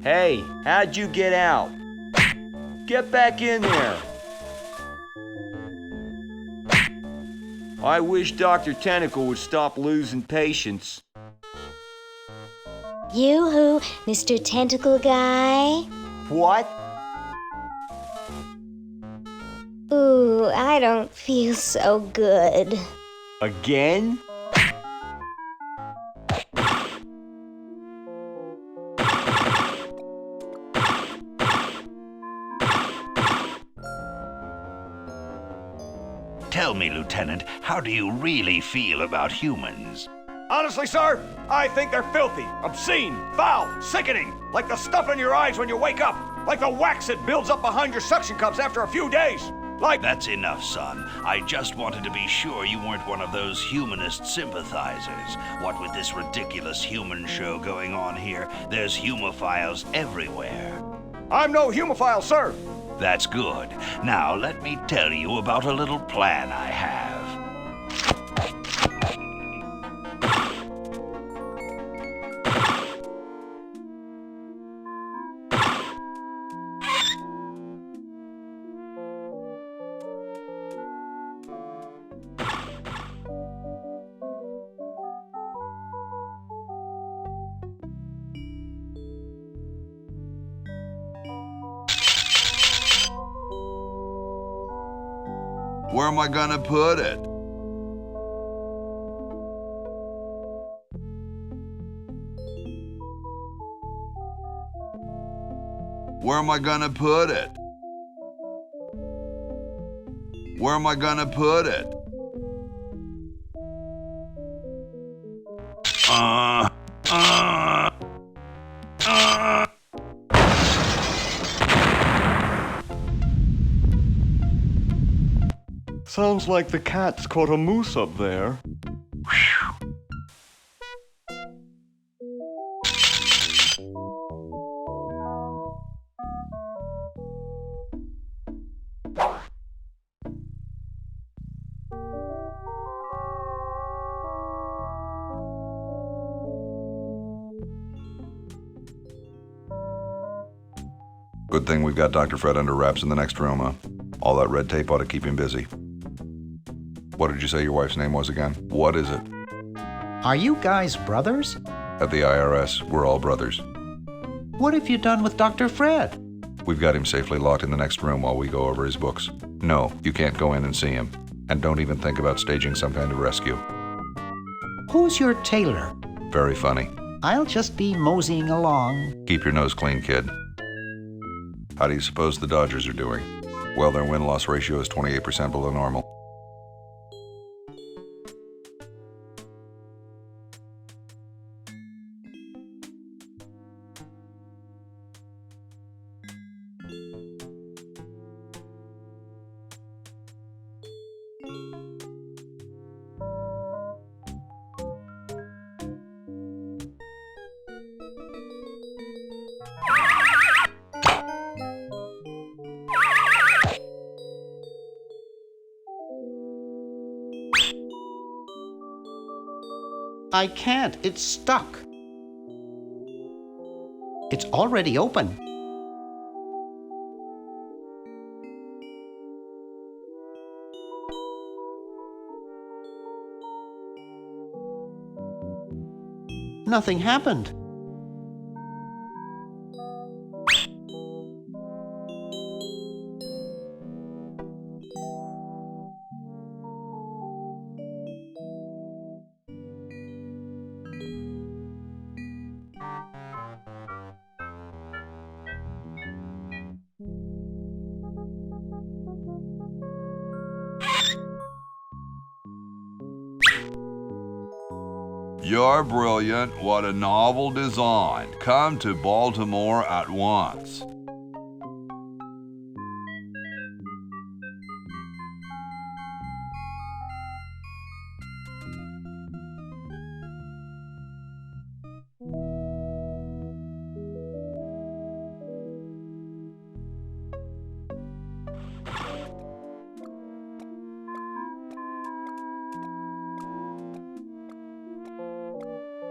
Speaker 10: Hey, how'd you get out? Get back in there. I wish Dr. Tentacle would stop losing patience.
Speaker 3: Yoo-hoo, Mr. Tentacle Guy.
Speaker 10: What?
Speaker 3: Ooh, I don't feel so good.
Speaker 10: Again?
Speaker 1: Tell me, Lieutenant, how do you really feel about humans?
Speaker 14: Honestly, sir, I think they're filthy, obscene, foul, sickening, like the stuff in your eyes when you wake up, like the wax that builds up behind your suction cups after a few days. Like...
Speaker 1: That's enough, son. I just wanted to be sure you weren't one of those humanist sympathizers. What with this ridiculous human show going on here, there's humophiles everywhere.
Speaker 14: I'm no humophile, sir.
Speaker 1: That's good. Now let me tell you about a little plan I have.
Speaker 4: Where am I gonna put it? Where am I gonna put it? Where am I gonna put it?
Speaker 2: Sounds like the cat's caught a moose up there.
Speaker 4: Good thing we've got Dr. Fred under wraps in the next room, huh? All that red tape ought to keep him busy. What did you say your wife's name was again? What is it?
Speaker 5: Are you guys brothers?
Speaker 4: At the IRS, we're all brothers.
Speaker 5: What have you done with Dr. Fred?
Speaker 4: We've got him safely locked in the next room while we go over his books. No, you can't go in and see him. And don't even think about staging some kind of rescue.
Speaker 5: Who's your tailor?
Speaker 4: Very funny.
Speaker 5: I'll just be moseying along.
Speaker 4: Keep your nose clean, kid. How do you suppose the Dodgers are doing? Well, their win-loss ratio is 28% below normal.
Speaker 5: I can't. It's stuck. It's already open. Nothing happened.
Speaker 4: You're brilliant. What a novel design. Come to Baltimore at once.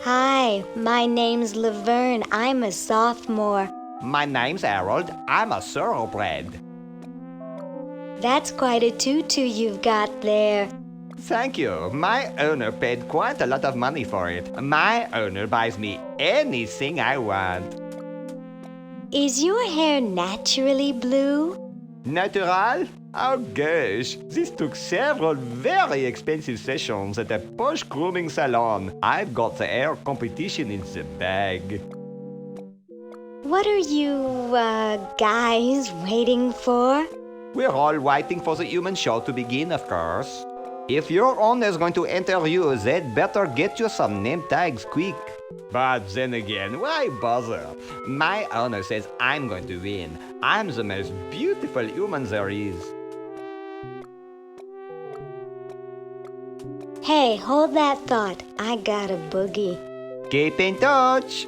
Speaker 3: Hi, my name's Laverne. I'm a sophomore.
Speaker 6: My name's Harold. I'm a thoroughbred.
Speaker 3: That's quite a tutu you've got there.
Speaker 6: Thank you. My owner paid quite a lot of money for it. My owner buys me anything I want.
Speaker 3: Is your hair naturally blue?
Speaker 6: Natural? Oh gosh, this took several very expensive sessions at a posh grooming salon. I've got the hair competition in the bag.
Speaker 3: What are you, guys waiting for?
Speaker 6: We're all waiting for the human show to begin, of course. If your owner's going to interview, they'd better get you some name tags quick. But then again, why bother? My owner says I'm going to win. I'm the most beautiful human there is.
Speaker 3: Hey, hold that thought. I got a boogie.
Speaker 6: Keep in touch.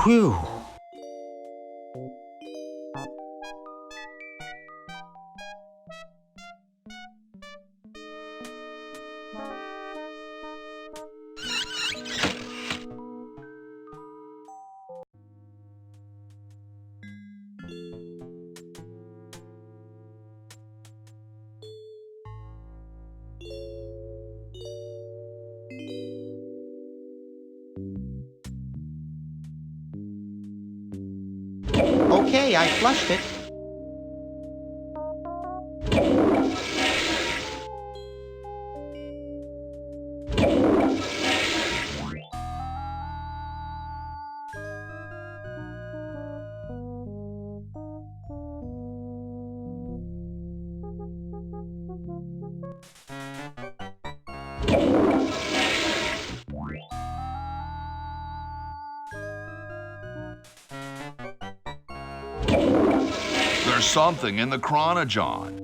Speaker 5: Whew. okay, I flushed it.
Speaker 4: There's something in the chronogon.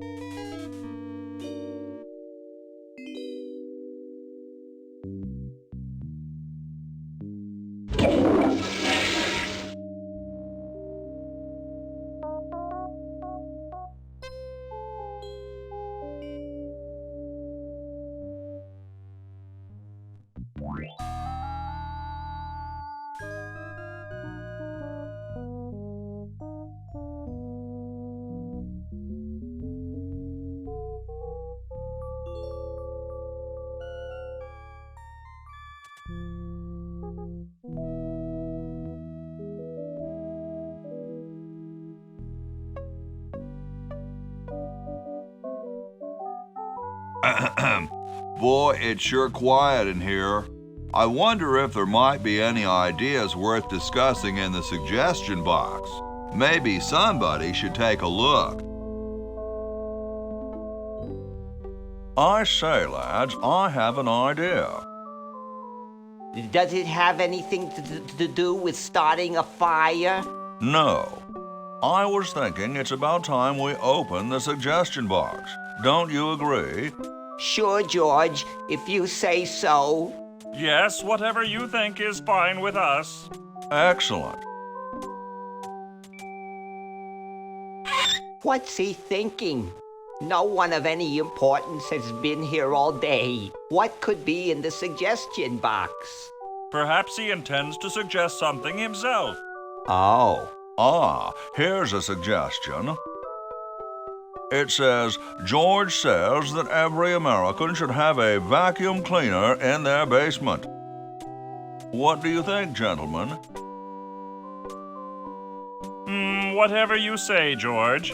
Speaker 4: Boy, it's sure quiet in here. I wonder if there might be any ideas worth discussing in the suggestion box. Maybe somebody should take a look. I say, lads, I have an idea.
Speaker 13: Does it have anything to do with starting a fire?
Speaker 4: No. I was thinking it's about time we open the suggestion box. Don't you agree?
Speaker 13: Sure, George, if you say so.
Speaker 7: Yes, whatever you think is fine with us.
Speaker 4: Excellent.
Speaker 13: What's he thinking? No one of any importance has been here all day. What could be in the suggestion box?
Speaker 7: Perhaps he intends to suggest something himself.
Speaker 13: Oh.
Speaker 4: Here's a suggestion. It says, George says that every American should have a vacuum cleaner in their basement. What do you think, gentlemen?
Speaker 7: Whatever you say, George.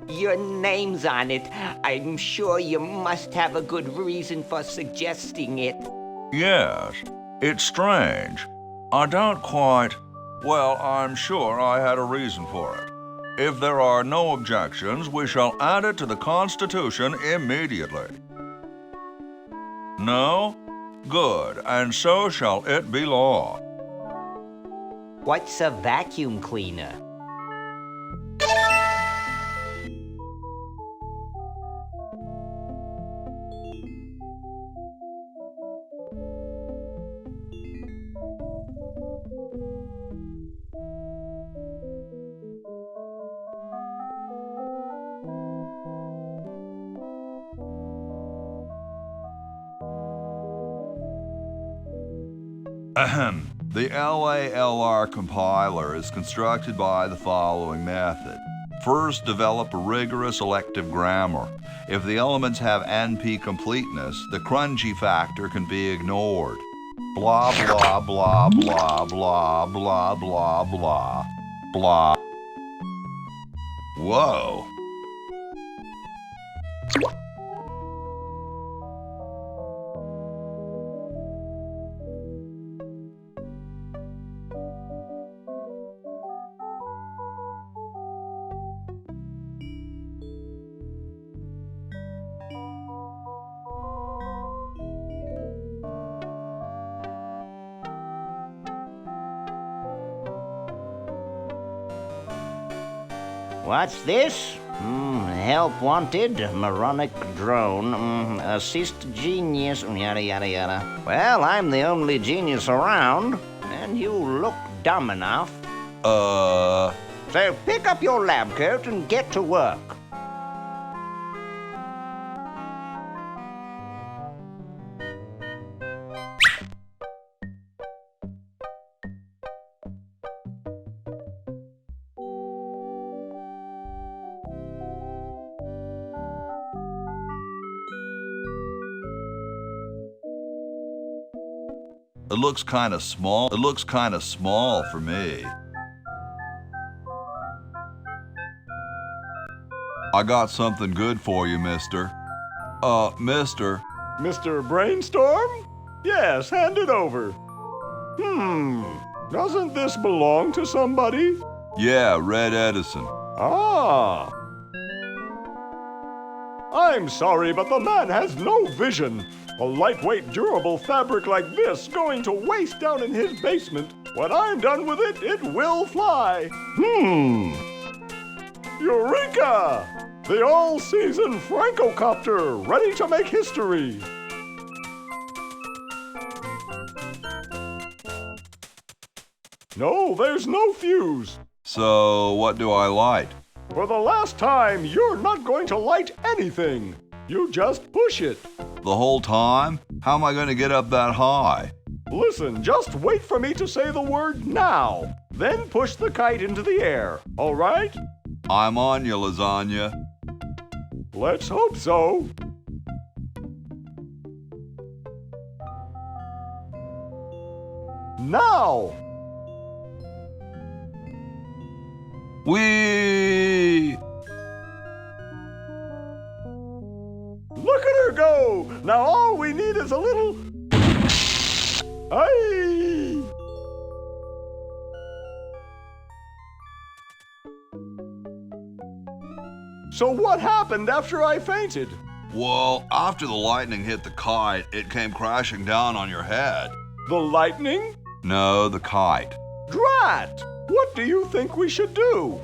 Speaker 13: Your name's on it. I'm sure you must have a good reason for suggesting it.
Speaker 4: Yes, it's strange. I don't quite... Well, I'm sure I had a reason for it. If there are no objections, we shall add it to the Constitution immediately. No? Good, and so shall it be law.
Speaker 13: What's a vacuum cleaner?
Speaker 4: The LALR compiler is constructed by the following method. First, develop a rigorous elective grammar. If the elements have NP completeness, the crunchy factor can be ignored. Blah, blah, blah, blah, blah, blah, blah, blah, blah. Whoa.
Speaker 6: What's this? Help wanted, moronic drone, assist genius, yada yada yada. Well, I'm the only genius around, and you look dumb enough. So pick up your lab coat and get to work.
Speaker 4: It looks kind of small. It looks kind of small for me. I got something good for you, mister. Mister.
Speaker 2: Mr. Brainstorm? Yes, hand it over. Doesn't this belong to somebody?
Speaker 4: Yeah, Red Edison.
Speaker 2: Ah. I'm sorry, but the man has no vision. A lightweight, durable fabric like this going to waste down in his basement. When I'm done with it, it will fly. Eureka! The all-season Francocopter, ready to make history. No, there's no fuse.
Speaker 4: So, what do I light?
Speaker 2: For the last time, you're not going to light anything. You just push it.
Speaker 4: The whole time? How am I going to get up that high?
Speaker 2: Listen, just wait for me to say the word now. Then push the kite into the air, all right?
Speaker 4: I'm on you, lasagna.
Speaker 2: Let's hope so. Now!
Speaker 4: Whee!
Speaker 2: Look at her go! Now all we need is a little... Aye! So what happened after I fainted?
Speaker 4: Well, after the lightning hit the kite, it came crashing down on your head.
Speaker 2: The lightning?
Speaker 4: No, the kite.
Speaker 2: Drat! What do you think we should do?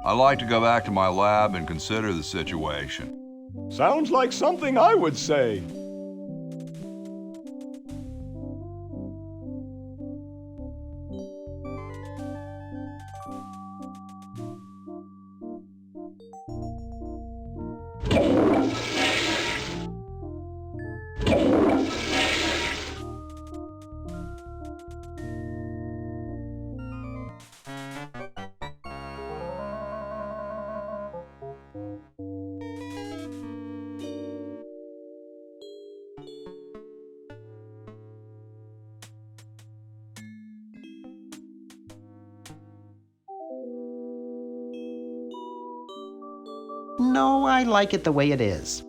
Speaker 4: I'd like to go back to my lab and consider the situation.
Speaker 2: Sounds like something I would say.
Speaker 5: No, I like it the way it is.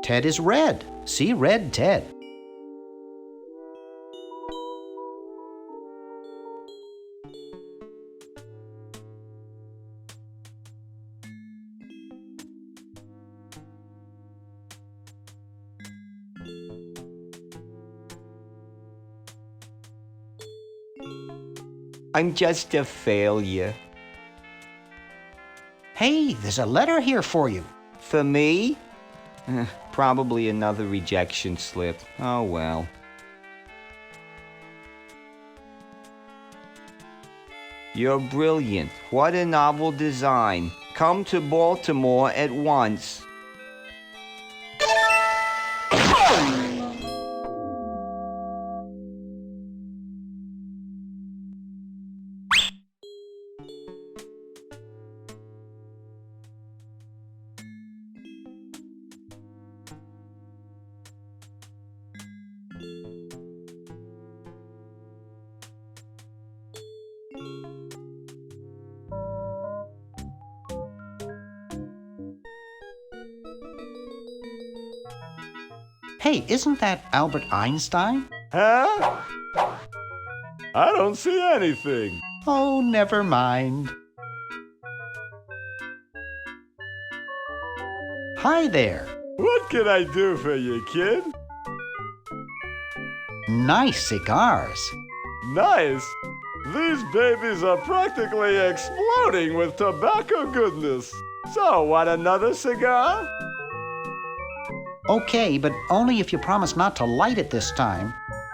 Speaker 5: Ted is red. See red Ted.
Speaker 13: I'm just a failure.
Speaker 5: Hey, there's a letter here for you.
Speaker 13: For me? Probably another rejection slip. Oh well. You're brilliant. What a novel design. Come to Baltimore at once.
Speaker 5: Hey, isn't that Albert Einstein?
Speaker 2: Huh? I don't see anything.
Speaker 5: Oh, never mind. Hi there.
Speaker 2: What can I do for you, kid?
Speaker 5: Nice cigars.
Speaker 2: Nice. These babies are practically exploding with tobacco goodness. So, want another cigar?
Speaker 5: Okay, but only if you promise not to light it this time.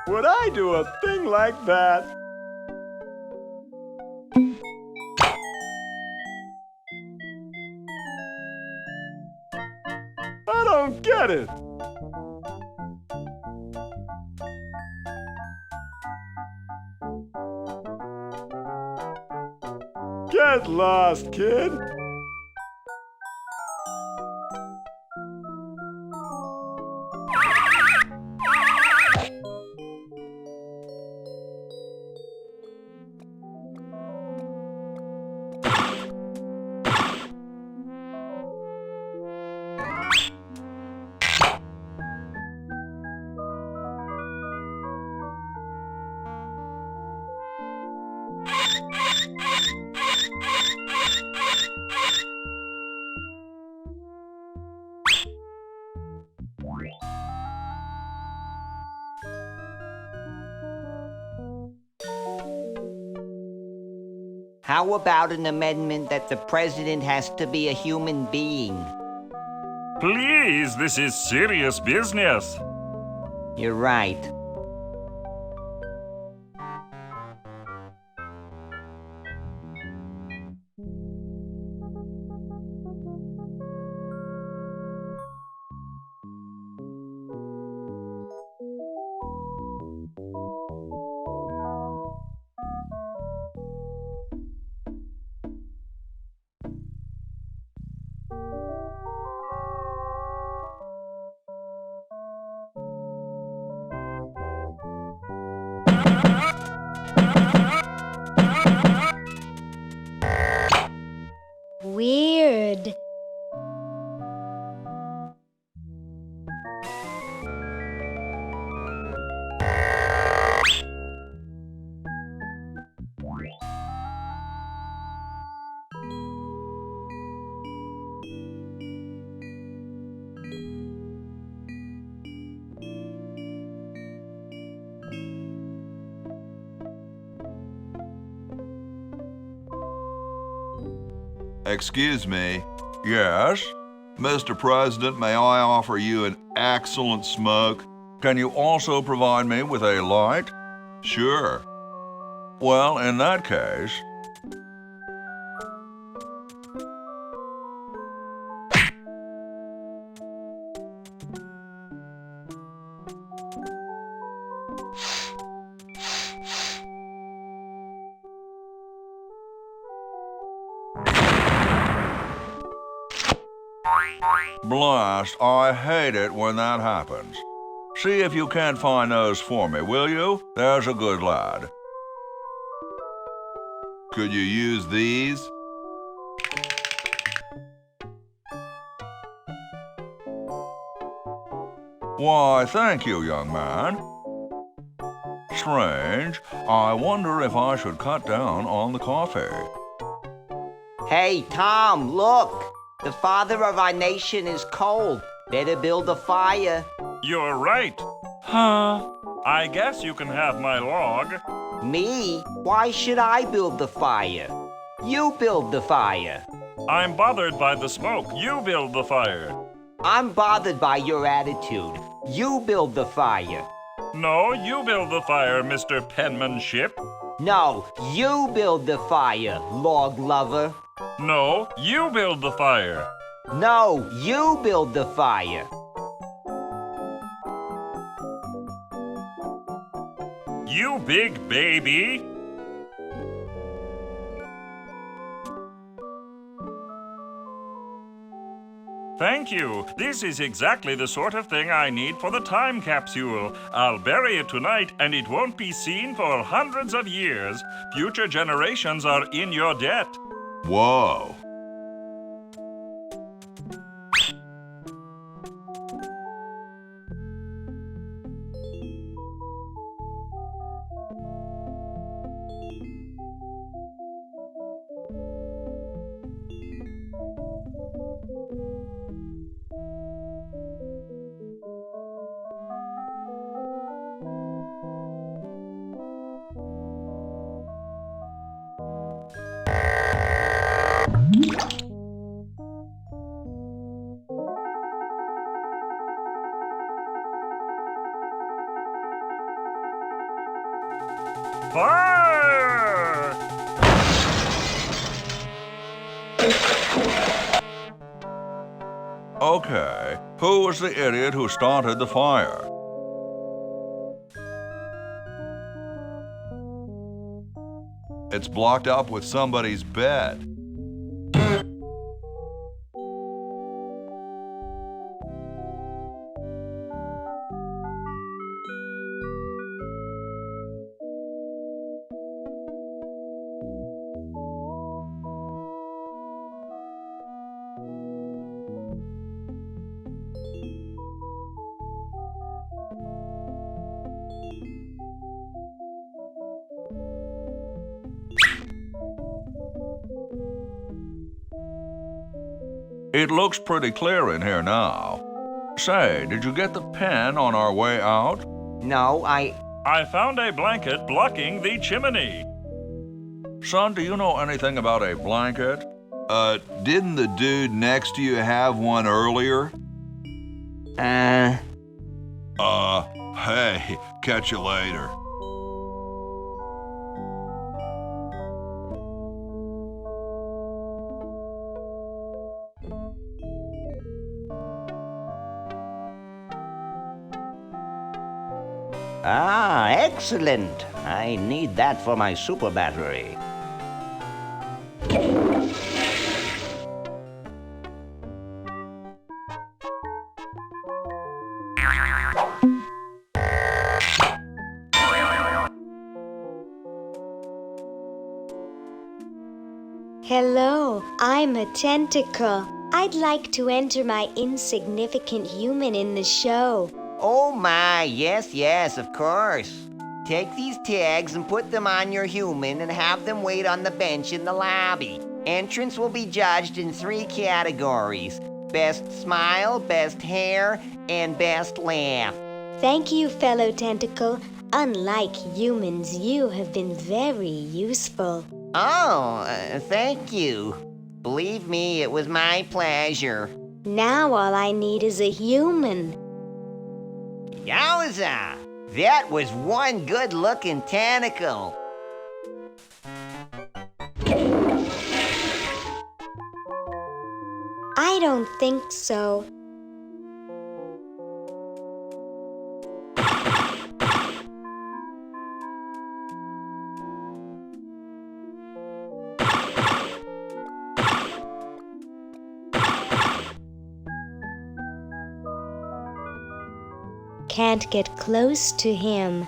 Speaker 2: Would I do a thing like that? I don't get it. Get lost, kid.
Speaker 13: How about an amendment that the president has to be a human being?
Speaker 7: Please, this is serious business.
Speaker 13: You're right.
Speaker 3: Weird.
Speaker 4: Excuse me. Yes? Mr. President, may I offer you an excellent smoke? Can you also provide me with a light? Sure. Well, in that case... Blast, I hate it when that happens. See if you can't find those for me, will you? There's a good lad. Could you use these? Why, thank you, young man. Strange. I wonder if I should cut down on the coffee.
Speaker 13: Hey, Tom, look! The father of our nation is cold. Better build a fire.
Speaker 7: You're right. Huh? I guess you can have my log.
Speaker 13: Me? Why should I build the fire? You build the fire.
Speaker 7: I'm bothered by the smoke. You build the fire.
Speaker 13: I'm bothered by your attitude. You build the fire.
Speaker 7: No, you build the fire, Mr. Penmanship.
Speaker 13: No, you build the fire, log lover.
Speaker 7: No, you build the fire.
Speaker 13: No, you build the fire.
Speaker 7: You big baby. Thank you. This is exactly the sort of thing I need for the time capsule. I'll bury it tonight, and it won't be seen for hundreds of years. Future generations are in your debt.
Speaker 4: Whoa.
Speaker 7: Fire!
Speaker 4: Okay, who was the idiot who started the fire? It's blocked up with somebody's bed. It looks pretty clear in here now. Say, did you get the pen on our way out?
Speaker 13: No,
Speaker 7: I found a blanket blocking the chimney. Son, do you know anything about a blanket?
Speaker 4: Didn't the dude next to you have one earlier? Hey, catch you later.
Speaker 13: Ah, excellent. I need that for my super battery.
Speaker 3: Hello, I'm a tentacle. I'd like to enter my insignificant human in the show.
Speaker 13: Oh my, yes, of course. Take these tags and put them on your human and have them wait on the bench in the lobby. Entrance will be judged in 3 categories: best smile, best hair, and best laugh.
Speaker 3: Thank you, fellow tentacle. Unlike humans, you have been very useful.
Speaker 13: Oh, thank you. Believe me, it was my pleasure.
Speaker 3: Now all I need is a human.
Speaker 13: Yowza! That was one good-looking tentacle.
Speaker 3: I don't think so. Can't get close to him.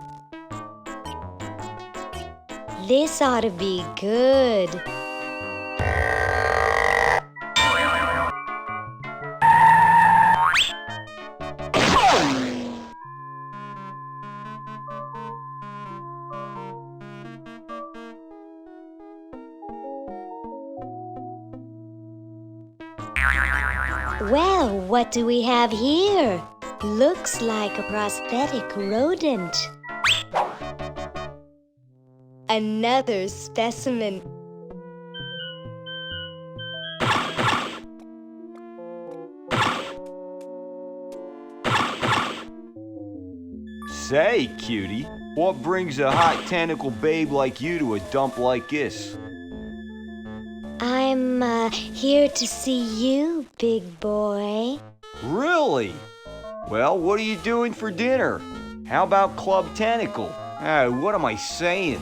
Speaker 3: This ought to be good. Well, what do we have here? Looks like a prosthetic rodent. Another specimen.
Speaker 10: Say, cutie, what brings a hot tentacle babe like you to a dump like this?
Speaker 3: I'm here to see you, big boy.
Speaker 10: Really? Well, what are you doing for dinner? How about Club Tentacle? What am I saying?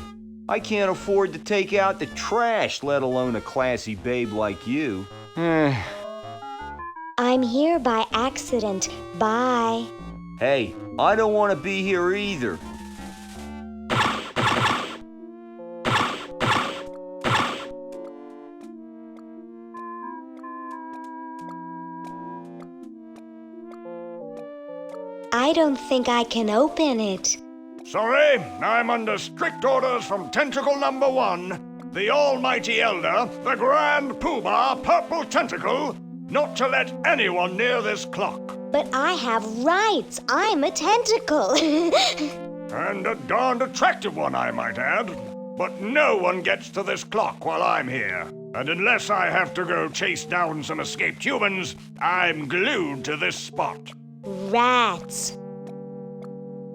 Speaker 10: I can't afford to take out the trash, let alone a classy babe like you.
Speaker 3: I'm here by accident. Bye.
Speaker 10: Hey, I don't want to be here either.
Speaker 3: I don't think I can open it.
Speaker 14: Sorry, I'm under strict orders from Tentacle Number 1, the Almighty Elder, the Grand Poobah Purple Tentacle, not to let anyone near this clock.
Speaker 3: But I have rights. I'm a tentacle.
Speaker 14: And a darned attractive one, I might add. But no one gets to this clock while I'm here. And unless I have to go chase down some escaped humans, I'm glued to this spot.
Speaker 3: Rats.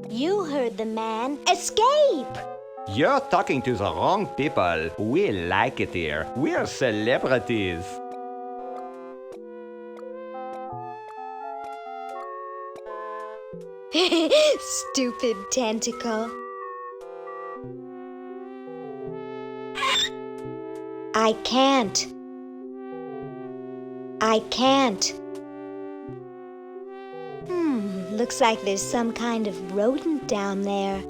Speaker 3: You heard the man. Escape!
Speaker 13: You're talking to the wrong people. We like it here. We're celebrities.
Speaker 3: Stupid tentacle. I can't. Looks like there's some kind of rodent down there.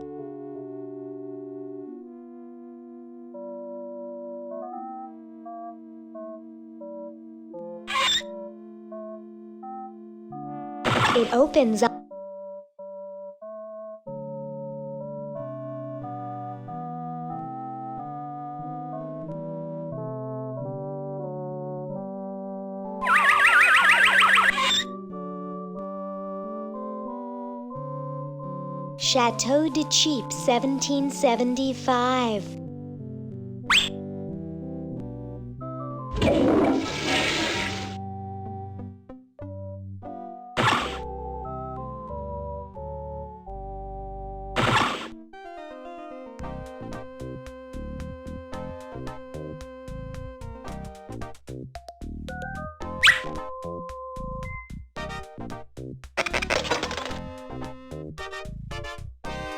Speaker 3: It opens up. Chateau de Cheap, 1775.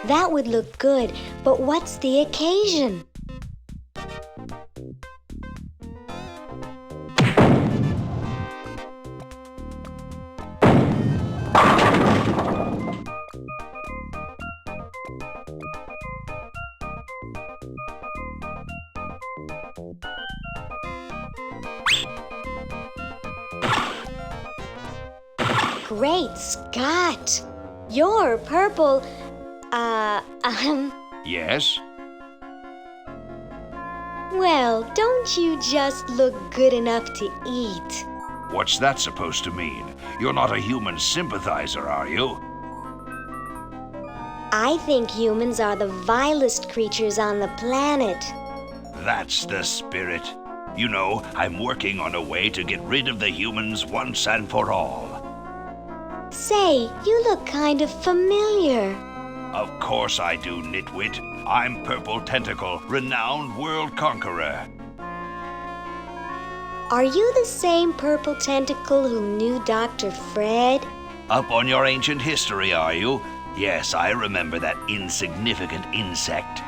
Speaker 3: That would look good, but what's the occasion? Great Scott! You're purple.
Speaker 1: Yes?
Speaker 3: Well, don't you just look good enough to eat?
Speaker 1: What's that supposed to mean? You're not a human sympathizer, are you?
Speaker 3: I think humans are the vilest creatures on the planet.
Speaker 1: That's the spirit. You know, I'm working on a way to get rid of the humans once and for all.
Speaker 3: Say, you look kind of familiar.
Speaker 1: Of course I do, nitwit. I'm Purple Tentacle, renowned world conqueror.
Speaker 3: Are you the same Purple Tentacle who knew Dr. Fred?
Speaker 1: Up on your ancient history, are you? Yes, I remember that insignificant insect.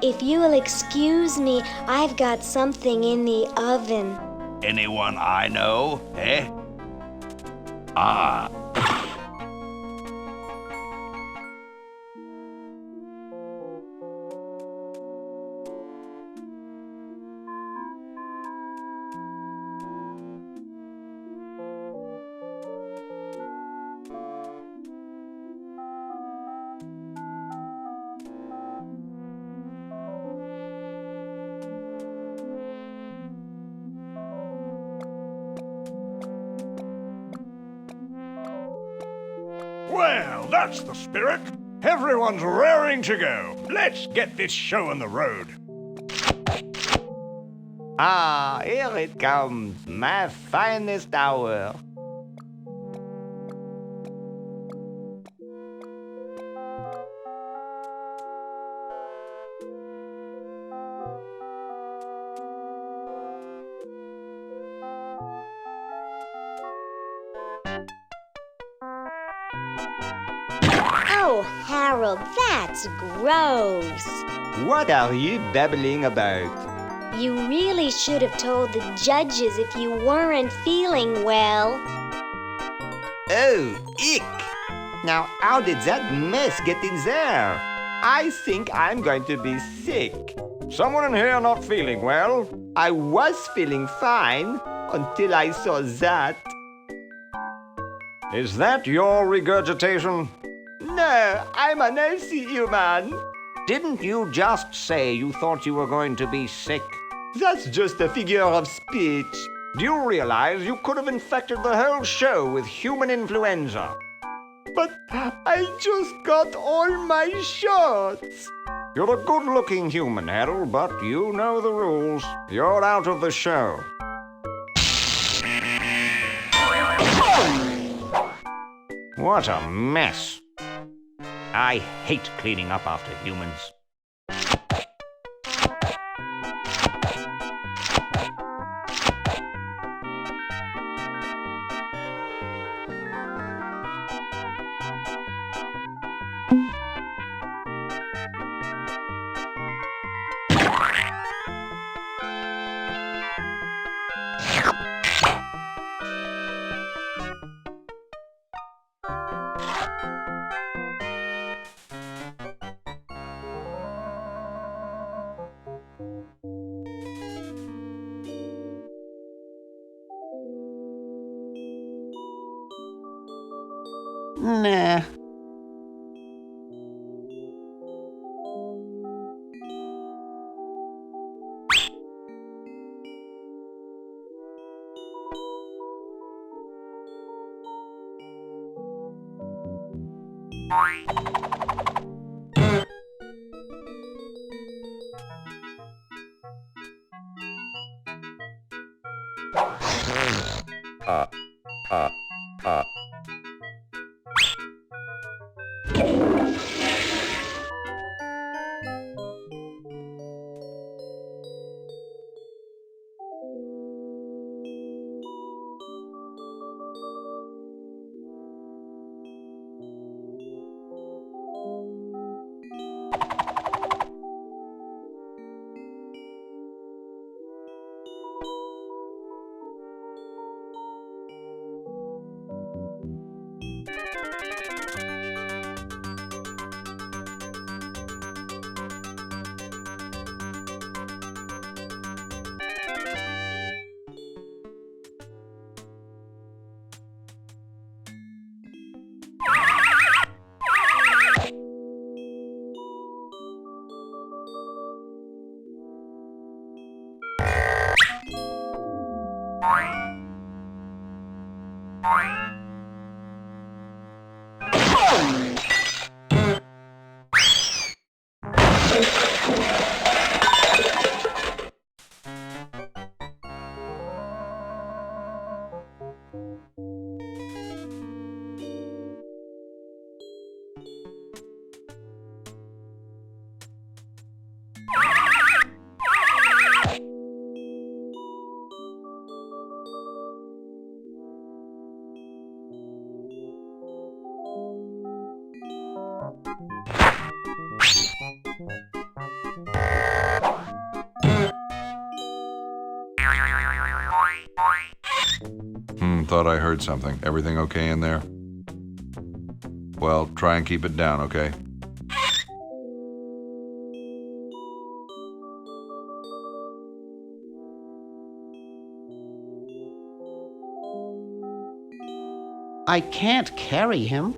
Speaker 3: If you will excuse me, I've got something in the oven.
Speaker 1: Anyone I know, eh? Ah.
Speaker 14: Well, that's the spirit. Everyone's raring to go. Let's get this show on the road.
Speaker 6: Ah, here it comes, my finest hour.
Speaker 3: Oh, Harold, that's gross.
Speaker 6: What are you babbling about?
Speaker 3: You really should have told the judges if you weren't feeling well.
Speaker 6: Oh, ick! Now, how did that mess get in there? I think I'm going to be sick.
Speaker 14: Someone in here not feeling well?
Speaker 6: I was feeling fine until I saw that.
Speaker 14: Is that your regurgitation?
Speaker 6: No, I'm an healthy human.
Speaker 14: Didn't you just say you thought you were going to be sick?
Speaker 6: That's just a figure of speech.
Speaker 14: Do you realize you could have infected the whole show with human influenza?
Speaker 6: But I just got all my shots.
Speaker 14: You're a good-looking human, Harold, but you know the rules. You're out of the show. What a mess. I hate cleaning up after humans.
Speaker 6: Nah.
Speaker 4: Thought I heard something. Everything okay in there? Well, try and keep it down, okay?
Speaker 5: I can't carry him.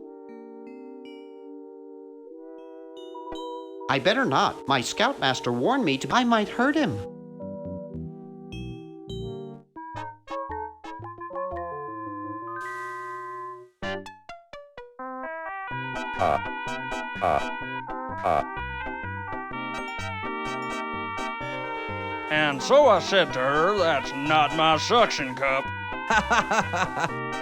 Speaker 5: I better not. My scoutmaster warned me I might hurt him.
Speaker 15: And so I said to her, that's not my suction cup.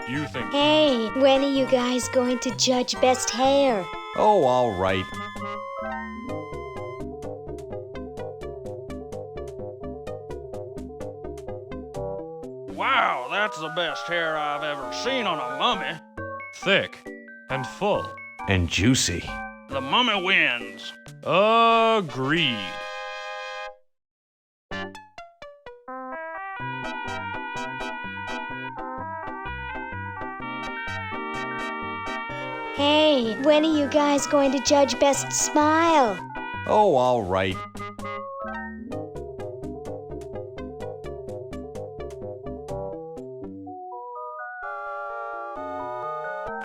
Speaker 7: You think...
Speaker 3: Hey, when are you guys going to judge best hair?
Speaker 1: Oh, all right.
Speaker 15: Wow, that's the best hair I've ever seen on a mummy.
Speaker 7: Thick and full.
Speaker 16: And juicy.
Speaker 15: The mummy wins.
Speaker 7: Agreed.
Speaker 3: Hey, when are you guys going to judge best smile?
Speaker 1: Oh, all right.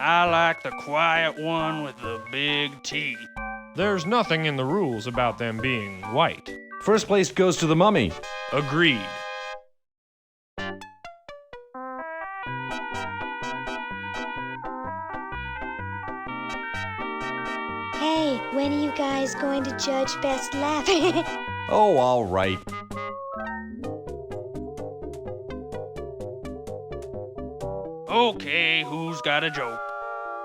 Speaker 15: I like the quiet one with the big teeth.
Speaker 7: There's nothing in the rules about them being white.
Speaker 16: First place goes to the mummy.
Speaker 7: Agreed.
Speaker 3: Hey, when are you guys going to judge best laugh?
Speaker 1: Oh, all right.
Speaker 15: Okay, who's got a joke?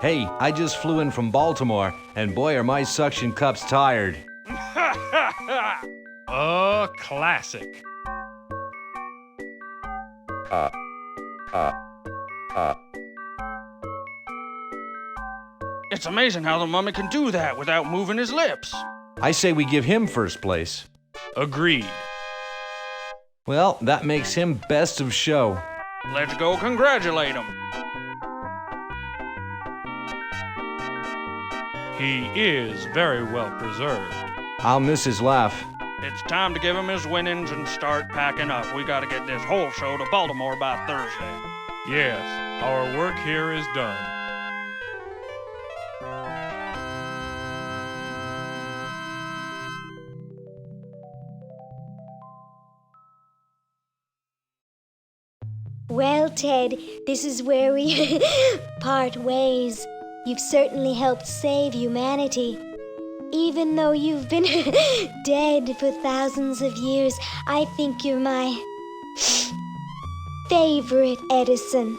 Speaker 16: Hey, I just flew in from Baltimore, and boy are my suction cups tired.
Speaker 7: A classic.
Speaker 15: It's amazing how the mummy can do that without moving his lips.
Speaker 16: I say we give him first place.
Speaker 7: Agreed.
Speaker 16: Well, that makes him best of show.
Speaker 15: Let's go congratulate him.
Speaker 7: He is very well preserved.
Speaker 16: I'll miss his laugh.
Speaker 15: It's time to give him his winnings and start packing up. We gotta get this whole show to Baltimore by Thursday.
Speaker 7: Yes, our work here is done.
Speaker 3: Well, Ted, this is where we part ways. You've certainly helped save humanity. Even though you've been dead for thousands of years, I think you're my favorite, Edison.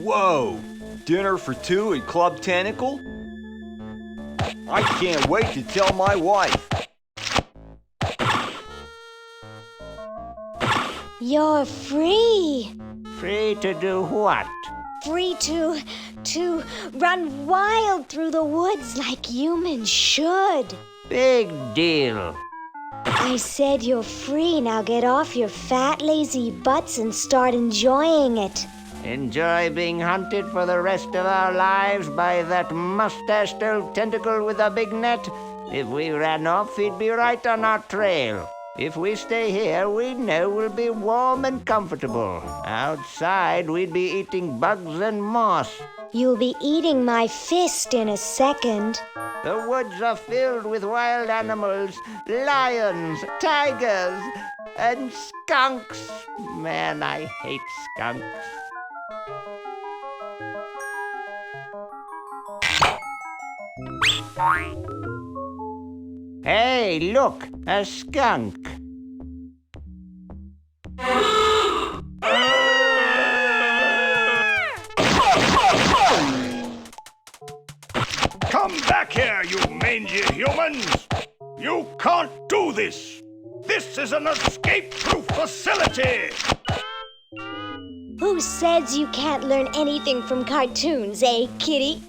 Speaker 10: Whoa! Dinner for two at Club Tentacle? I can't wait to tell my wife.
Speaker 3: You're free.
Speaker 6: Free to do what?
Speaker 3: Free to run wild through the woods like humans should.
Speaker 6: Big deal.
Speaker 3: I said you're free. Now get off your fat, lazy butts and start enjoying it.
Speaker 6: Enjoy being hunted for the rest of our lives by that mustached old tentacle with a big net? If we ran off, he'd be right on our trail. If we stay here, we know we'll be warm and comfortable. Outside, we'd be eating bugs and moss.
Speaker 3: You'll be eating my fist in a second.
Speaker 6: The woods are filled with wild animals, lions, tigers, and skunks. Man, I hate skunks. Hey, look, a skunk.
Speaker 14: Come back here, you mangy humans! You can't do this! This is an escape-proof facility!
Speaker 3: Who says you can't learn anything from cartoons, eh, kitty?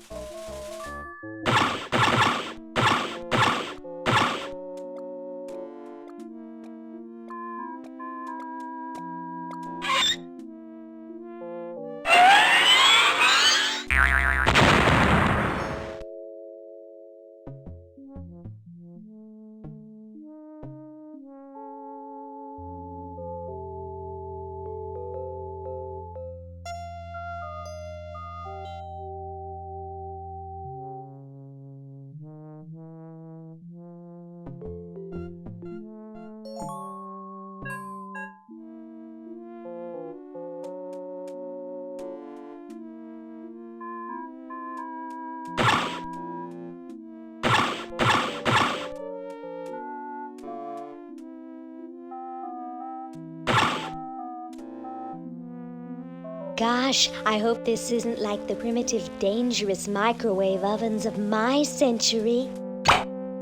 Speaker 3: Gosh, I hope this isn't like the primitive, dangerous microwave ovens of my century.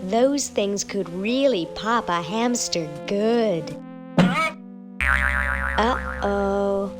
Speaker 3: Those things could really pop a hamster good. Uh-oh.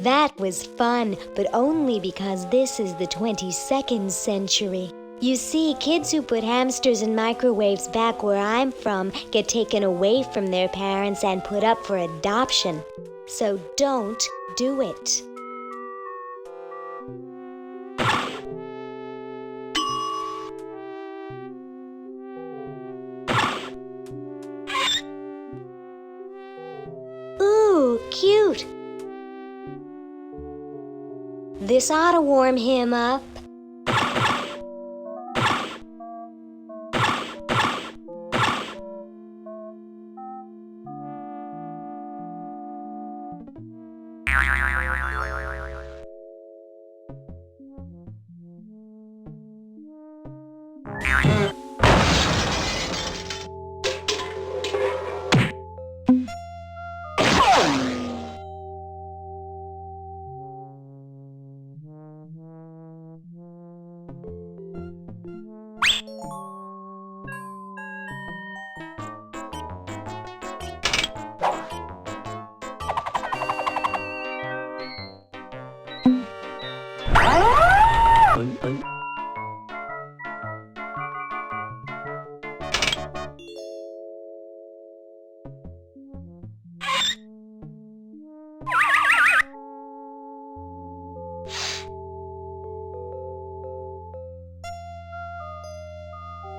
Speaker 3: That was fun, but only because this is the 22nd century. You see, kids who put hamsters in microwaves back where I'm from get taken away from their parents and put up for adoption. So don't do it. Ooh, cute. This ought to warm him up.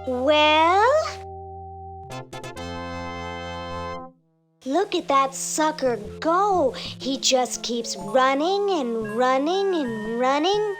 Speaker 3: Well, Look at that sucker go. He just keeps running and running and running.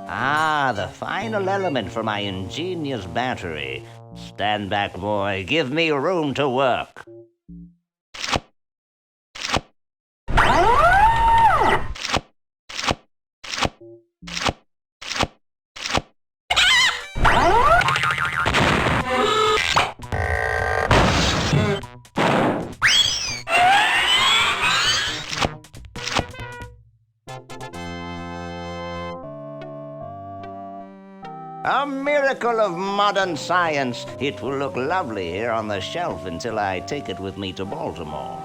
Speaker 13: Ah, the final element for my ingenious battery. Stand back, boy. Give me room to work. A miracle of modern science. It will look lovely here on the shelf until I take it with me to Baltimore.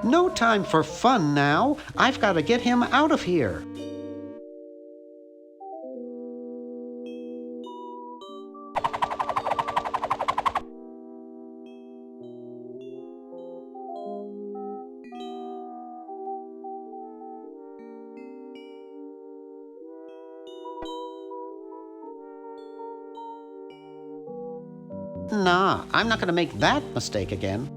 Speaker 5: No time for fun now. I've got to get him out of here. Nah, I'm not going to make that mistake again.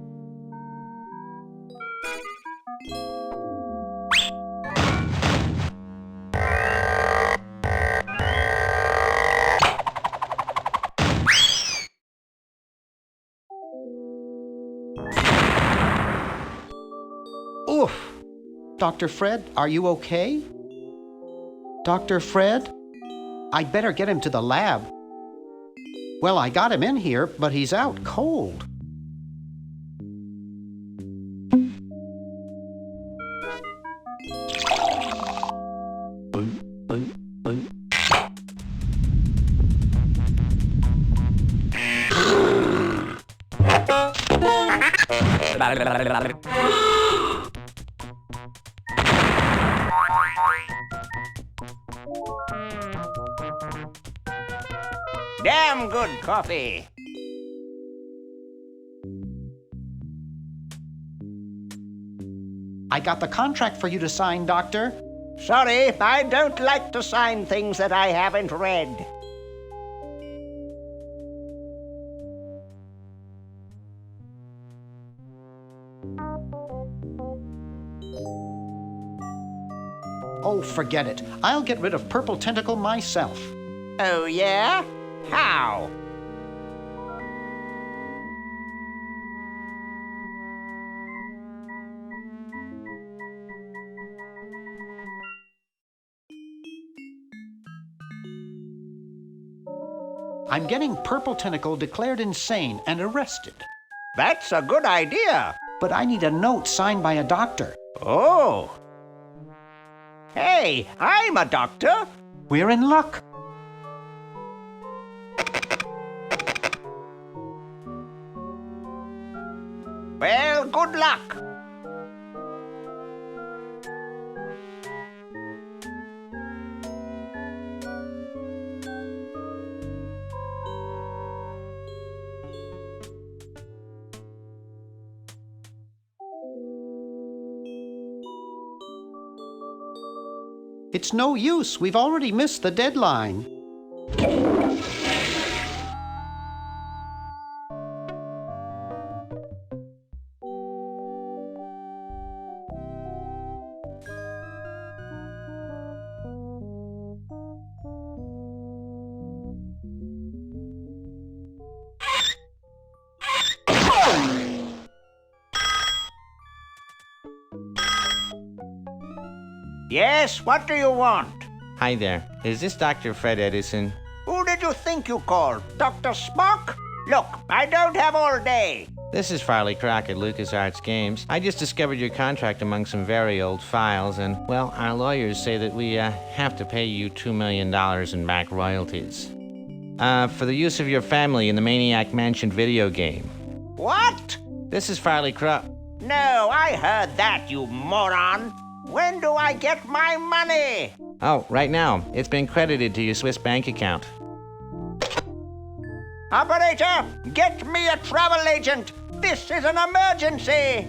Speaker 5: Oof! Dr. Fred, are you okay? Dr. Fred? I'd better get him to the lab. Well, I got him in here, but he's out cold.
Speaker 13: Damn good coffee.
Speaker 5: I got the contract for you to sign, Doctor.
Speaker 13: Sorry, I don't like to sign things that I haven't read.
Speaker 5: Oh, forget it. I'll get rid of Purple Tentacle myself.
Speaker 13: Oh, yeah? How?
Speaker 5: I'm getting Purple Tentacle declared insane and arrested.
Speaker 13: That's a good idea.
Speaker 5: But I need a note signed by a doctor.
Speaker 13: Oh. Hey, I'm a doctor.
Speaker 5: We're in luck.
Speaker 13: Well, good luck.
Speaker 5: It's no use. We've already missed the deadline.
Speaker 13: Yes, what do you want?
Speaker 17: Hi there. Is this Dr. Fred Edison?
Speaker 13: Who did you think you called? Dr. Spock? Look, I don't have all day.
Speaker 17: This is Farley Crockett, LucasArts Games. I just discovered your contract among some very old files, and, well, our lawyers say that we have to pay you $2 million in back royalties. For the use of your family in the Maniac Mansion video game.
Speaker 6: What?
Speaker 17: This is Farley Crockett.
Speaker 6: No, I heard that, you moron. When do I get my money?
Speaker 17: Oh, right now. It's been credited to your Swiss bank account.
Speaker 6: Operator, get me a travel agent. This is an emergency.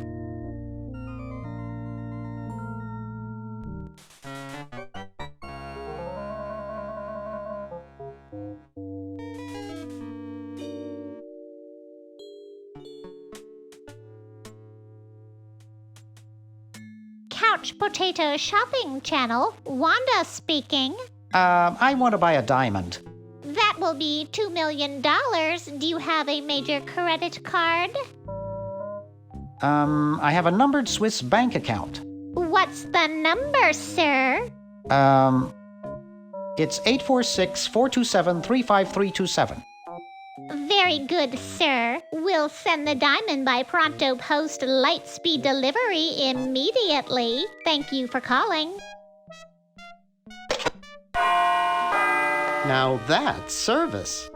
Speaker 11: Couch Potato Shopping Channel, Wanda speaking.
Speaker 5: I want to buy a diamond.
Speaker 11: That will be $2 million. Do you have a major credit card?
Speaker 5: I have a numbered Swiss bank account.
Speaker 11: What's the number, sir?
Speaker 5: It's 846-427-35327.
Speaker 11: Very good, sir. We'll send the diamond by pronto post lightspeed delivery immediately. Thank you for calling.
Speaker 5: Now that's service.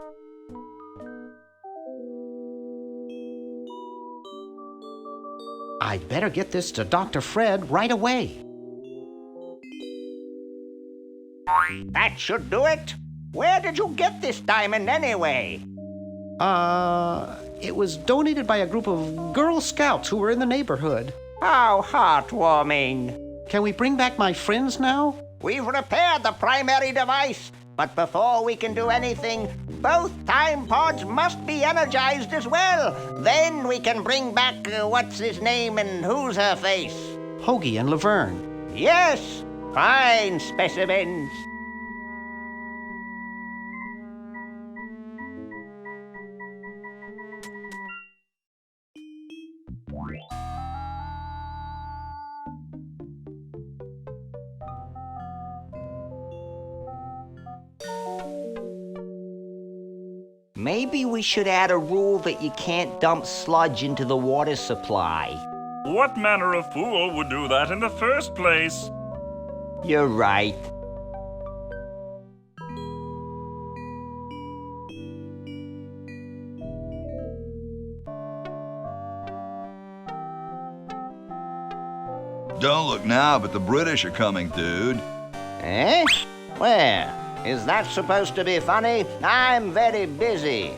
Speaker 5: I'd better get this to Dr. Fred right away.
Speaker 6: That should do it. Where did you get this diamond anyway?
Speaker 5: It was donated by a group of Girl Scouts who were in the neighborhood.
Speaker 6: How heartwarming.
Speaker 5: Can we bring back my friends now?
Speaker 6: We've repaired the primary device, but before we can do anything, both time pods must be energized as well. Then we can bring back what's his name and who's her face?
Speaker 5: Hoagie and Laverne.
Speaker 6: Yes, fine specimens. Maybe we should add a rule that you can't dump sludge into the water supply.
Speaker 7: What manner of fool would do that in the first place?
Speaker 6: You're right.
Speaker 4: Don't look now, but the British are coming, dude.
Speaker 6: Eh? Where? Is that supposed to be funny? I'm very busy.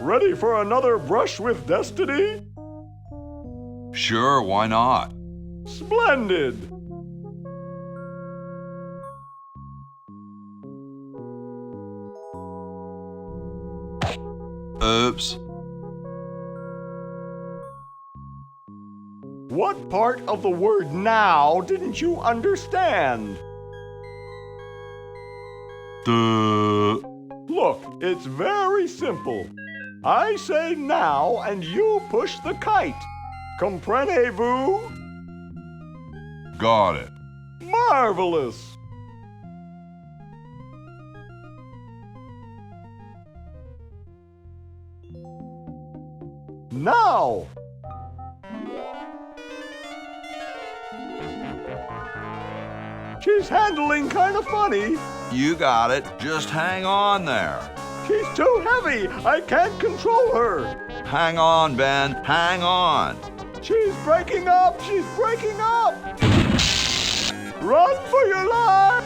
Speaker 2: Ready for another brush with destiny?
Speaker 4: Sure, why not?
Speaker 2: Splendid!
Speaker 4: Oops.
Speaker 2: What part of the word now didn't you understand? Look, it's very simple. I say now and you push the kite. Comprenez-vous?
Speaker 4: Got it.
Speaker 2: Marvelous! Now! She's handling kind of funny.
Speaker 4: You got it. Just hang on there.
Speaker 2: She's too heavy. I can't control her.
Speaker 4: Hang on, Ben. Hang on.
Speaker 2: She's breaking up. She's breaking up. Run for your life.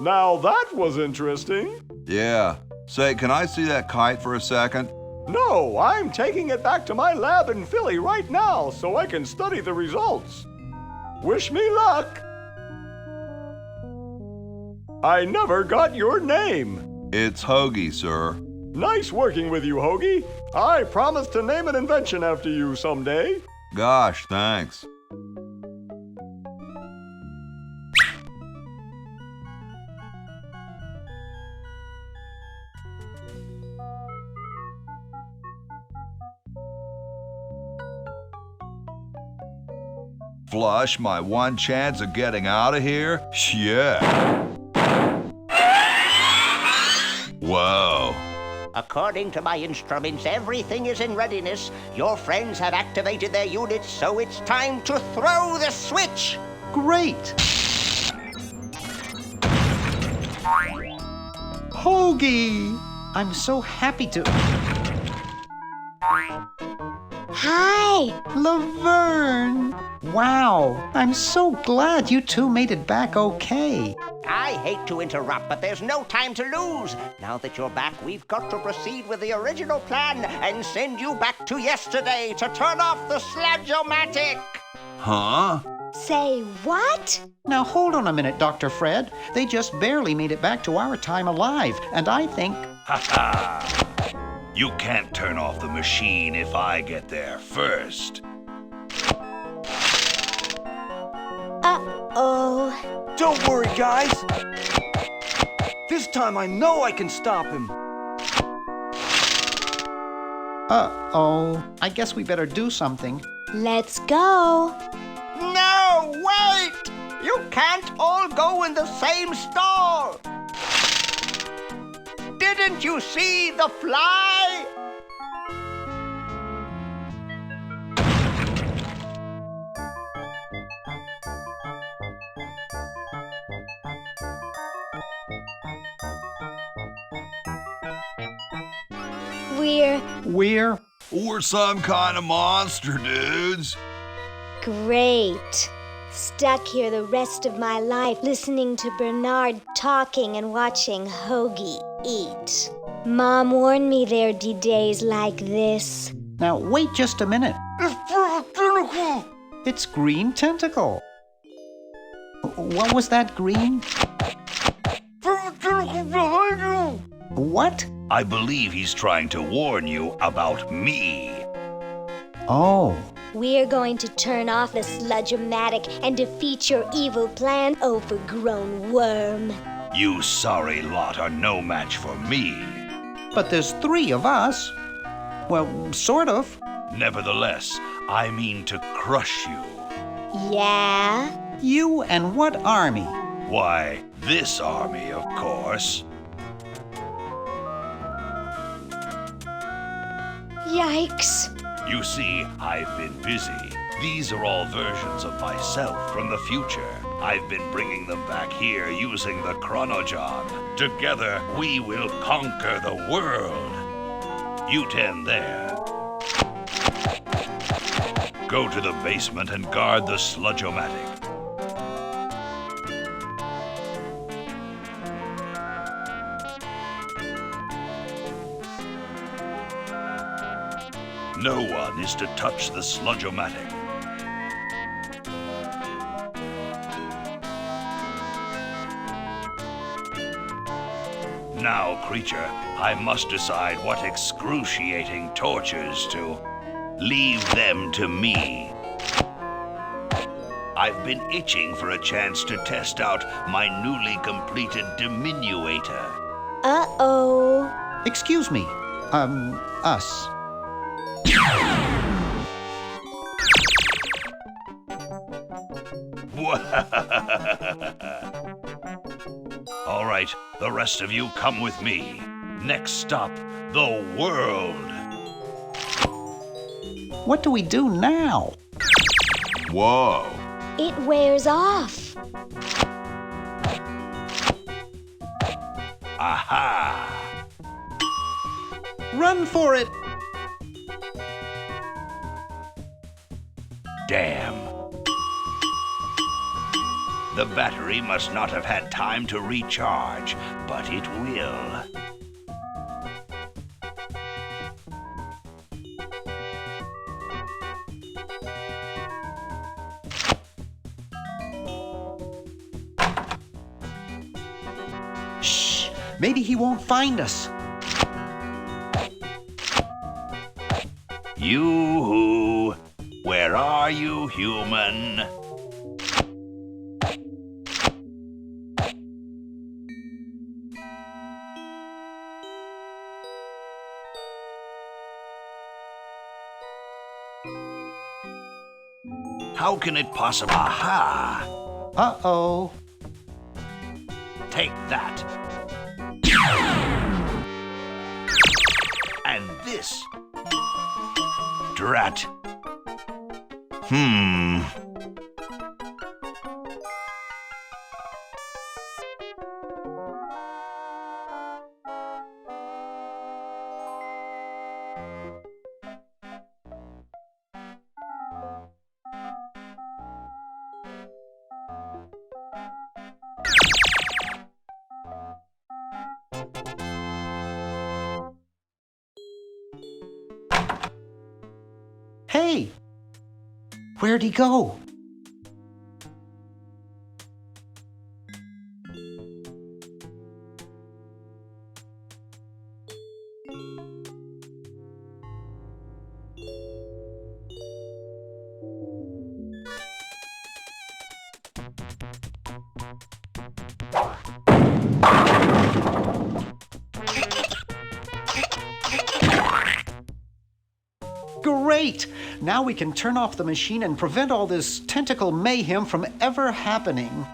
Speaker 2: Now that was interesting.
Speaker 4: Yeah. Say, can I see that kite for a second?
Speaker 2: No, I'm taking it back to my lab in Philly right now so I can study the results. Wish me luck. I never got your name.
Speaker 4: It's Hoagie, sir.
Speaker 2: Nice working with you, Hoagie. I promise to name an invention after you someday.
Speaker 4: Gosh, thanks. Flush, my one chance of getting out of here? Yeah. Whoa.
Speaker 6: According to my instruments, everything is in readiness. Your friends have activated their units, so it's time to throw the switch.
Speaker 5: Great! Hoagie! I'm so happy to...
Speaker 3: Hi!
Speaker 5: Laverne! Wow, I'm so glad you two made it back okay.
Speaker 6: I hate to interrupt, but there's no time to lose. Now that you're back, we've got to proceed with the original plan and send you back to yesterday to turn off the sludge-o-matic.
Speaker 4: Huh?
Speaker 3: Say what?
Speaker 5: Now hold on a minute, Dr. Fred. They just barely made it back to our time alive, and I think...
Speaker 1: Ha ha! You can't turn off the machine if I get there first.
Speaker 3: Uh-oh.
Speaker 10: Don't worry, guys. This time I know I can stop him.
Speaker 5: Uh-oh. I guess we better do something.
Speaker 3: Let's go.
Speaker 6: No, wait! You can't all go in the same stall. Didn't you see the fly?
Speaker 4: We're some kind of monster, dudes.
Speaker 3: Great. Stuck here the rest of my life listening to Bernard talking and watching Hoagie eat. Mom warned me there'd be days like this.
Speaker 5: Now, wait just a minute. It's Green Tentacle. What was that, Green? What?
Speaker 1: I believe he's trying to warn you about me.
Speaker 5: Oh.
Speaker 3: We're going to turn off the sludge-o-matic and defeat your evil plan, overgrown worm.
Speaker 1: You sorry lot are no match for me.
Speaker 5: But there's 3 of us. Well, sort of.
Speaker 1: Nevertheless, I mean to crush you.
Speaker 3: Yeah?
Speaker 5: You and what army?
Speaker 1: Why, this army, of course.
Speaker 3: Yikes.
Speaker 1: You see, I've been busy. These are all versions of myself from the future. I've been bringing them back here using the Chronojon. Together, we will conquer the world. You 10 there. Go to the basement and guard the sludge-o-matic. No one is to touch the sludge-o-matic. Now, creature, I must decide what excruciating tortures to leave them to me. I've been itching for a chance to test out my newly completed diminuator.
Speaker 5: Uh-oh. Excuse me. Us.
Speaker 1: All right, the rest of you come with me. Next stop, the world.
Speaker 5: What do we do now?
Speaker 4: Whoa.
Speaker 3: It wears off.
Speaker 1: Aha!
Speaker 5: Run for it!
Speaker 1: Damn.
Speaker 18: The battery must not have had time to recharge, but it will.
Speaker 5: Shh! Maybe he won't find us.
Speaker 18: Yoo-hoo! Where are you, human? How can it possibly... Aha!
Speaker 5: Uh-oh.
Speaker 18: Take that. And this. Drat.
Speaker 5: Hey! Where'd he go? Great! Now we can turn off the machine and prevent all this tentacle mayhem from ever happening.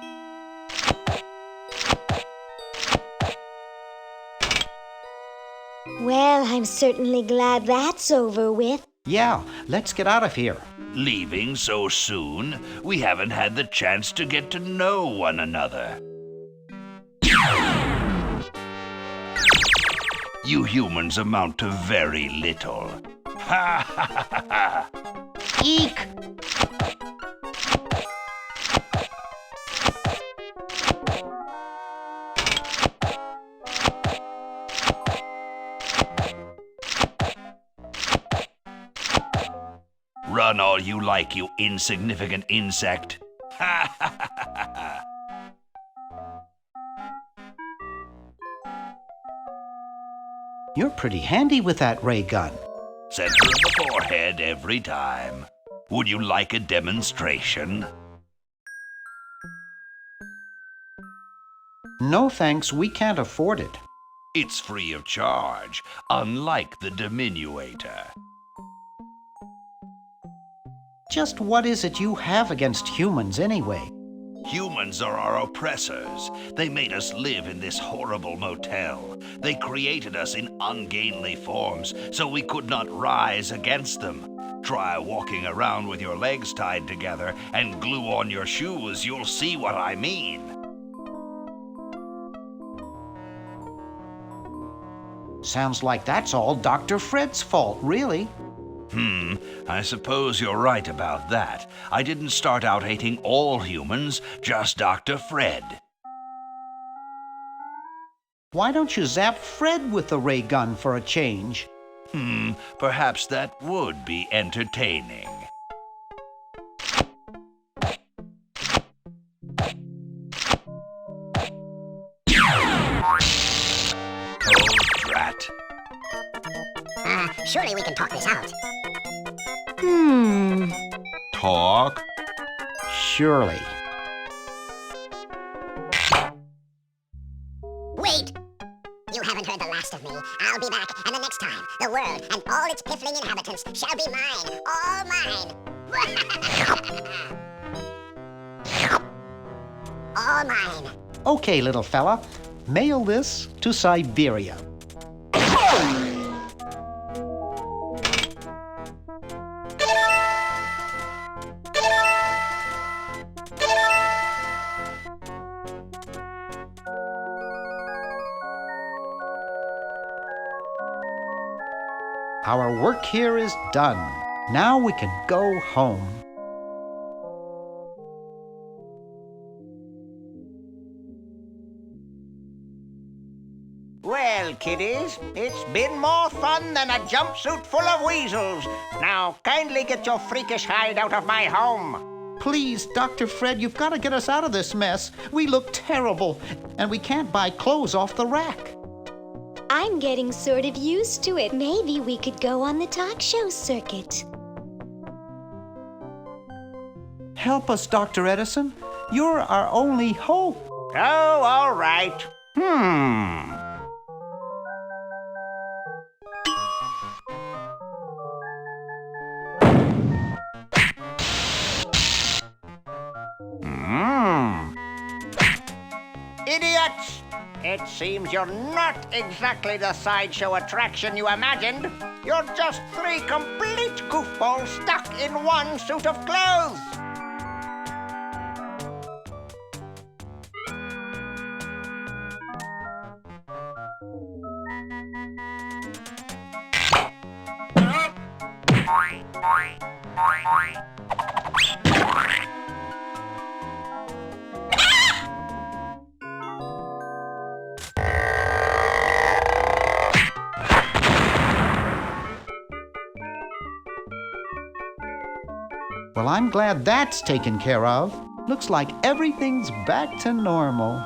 Speaker 3: Well, I'm certainly glad that's over with.
Speaker 5: Yeah, let's get out of here.
Speaker 18: Leaving so soon? We haven't had the chance to get to know one another. You humans amount to very little. Ha ha ha ha!
Speaker 5: Eek!
Speaker 18: Run all you like, you insignificant insect. Ha ha ha ha ha!
Speaker 5: You're pretty handy with that ray gun.
Speaker 18: Center of the forehead every time. Would you like a demonstration?
Speaker 5: No thanks, we can't afford it.
Speaker 18: It's free of charge, unlike the diminuator.
Speaker 5: Just what is it you have against humans anyway?
Speaker 18: Humans are our oppressors. They made us live in this horrible motel. They created us in ungainly forms so we could not rise against them. Try walking around with your legs tied together and glue on your shoes. You'll see what I mean.
Speaker 5: Sounds like that's all Dr. Fred's fault, really.
Speaker 18: I suppose you're right about that. I didn't start out hating all humans, just Dr. Fred.
Speaker 5: Why don't you zap Fred with the ray gun for a change?
Speaker 18: Perhaps that would be entertaining. Oh, drat.
Speaker 19: Surely we can talk this out.
Speaker 18: Talk?
Speaker 5: Surely.
Speaker 19: Wait! You haven't heard the last of me. I'll be back, and the next time, the world and all its piffling inhabitants shall be mine. All mine. All mine.
Speaker 5: Okay, little fella. Mail this to Siberia. Our work here is done. Now we can go home.
Speaker 6: Well, kiddies, it's been more fun than a jumpsuit full of weasels. Now, kindly get your freakish hide out of my home.
Speaker 5: Please, Dr. Fred, you've got to get us out of this mess. We look terrible, and we can't buy clothes off the rack.
Speaker 3: I'm getting sort of used to it. Maybe we could go on the talk show circuit.
Speaker 5: Help us, Dr. Edison. You're our only hope.
Speaker 6: Oh, all right. Idiots! It seems you're not exactly the sideshow attraction you imagined. You're just three complete goofballs stuck in one suit of clothes.
Speaker 5: Well, I'm glad that's taken care of. Looks like everything's back to normal.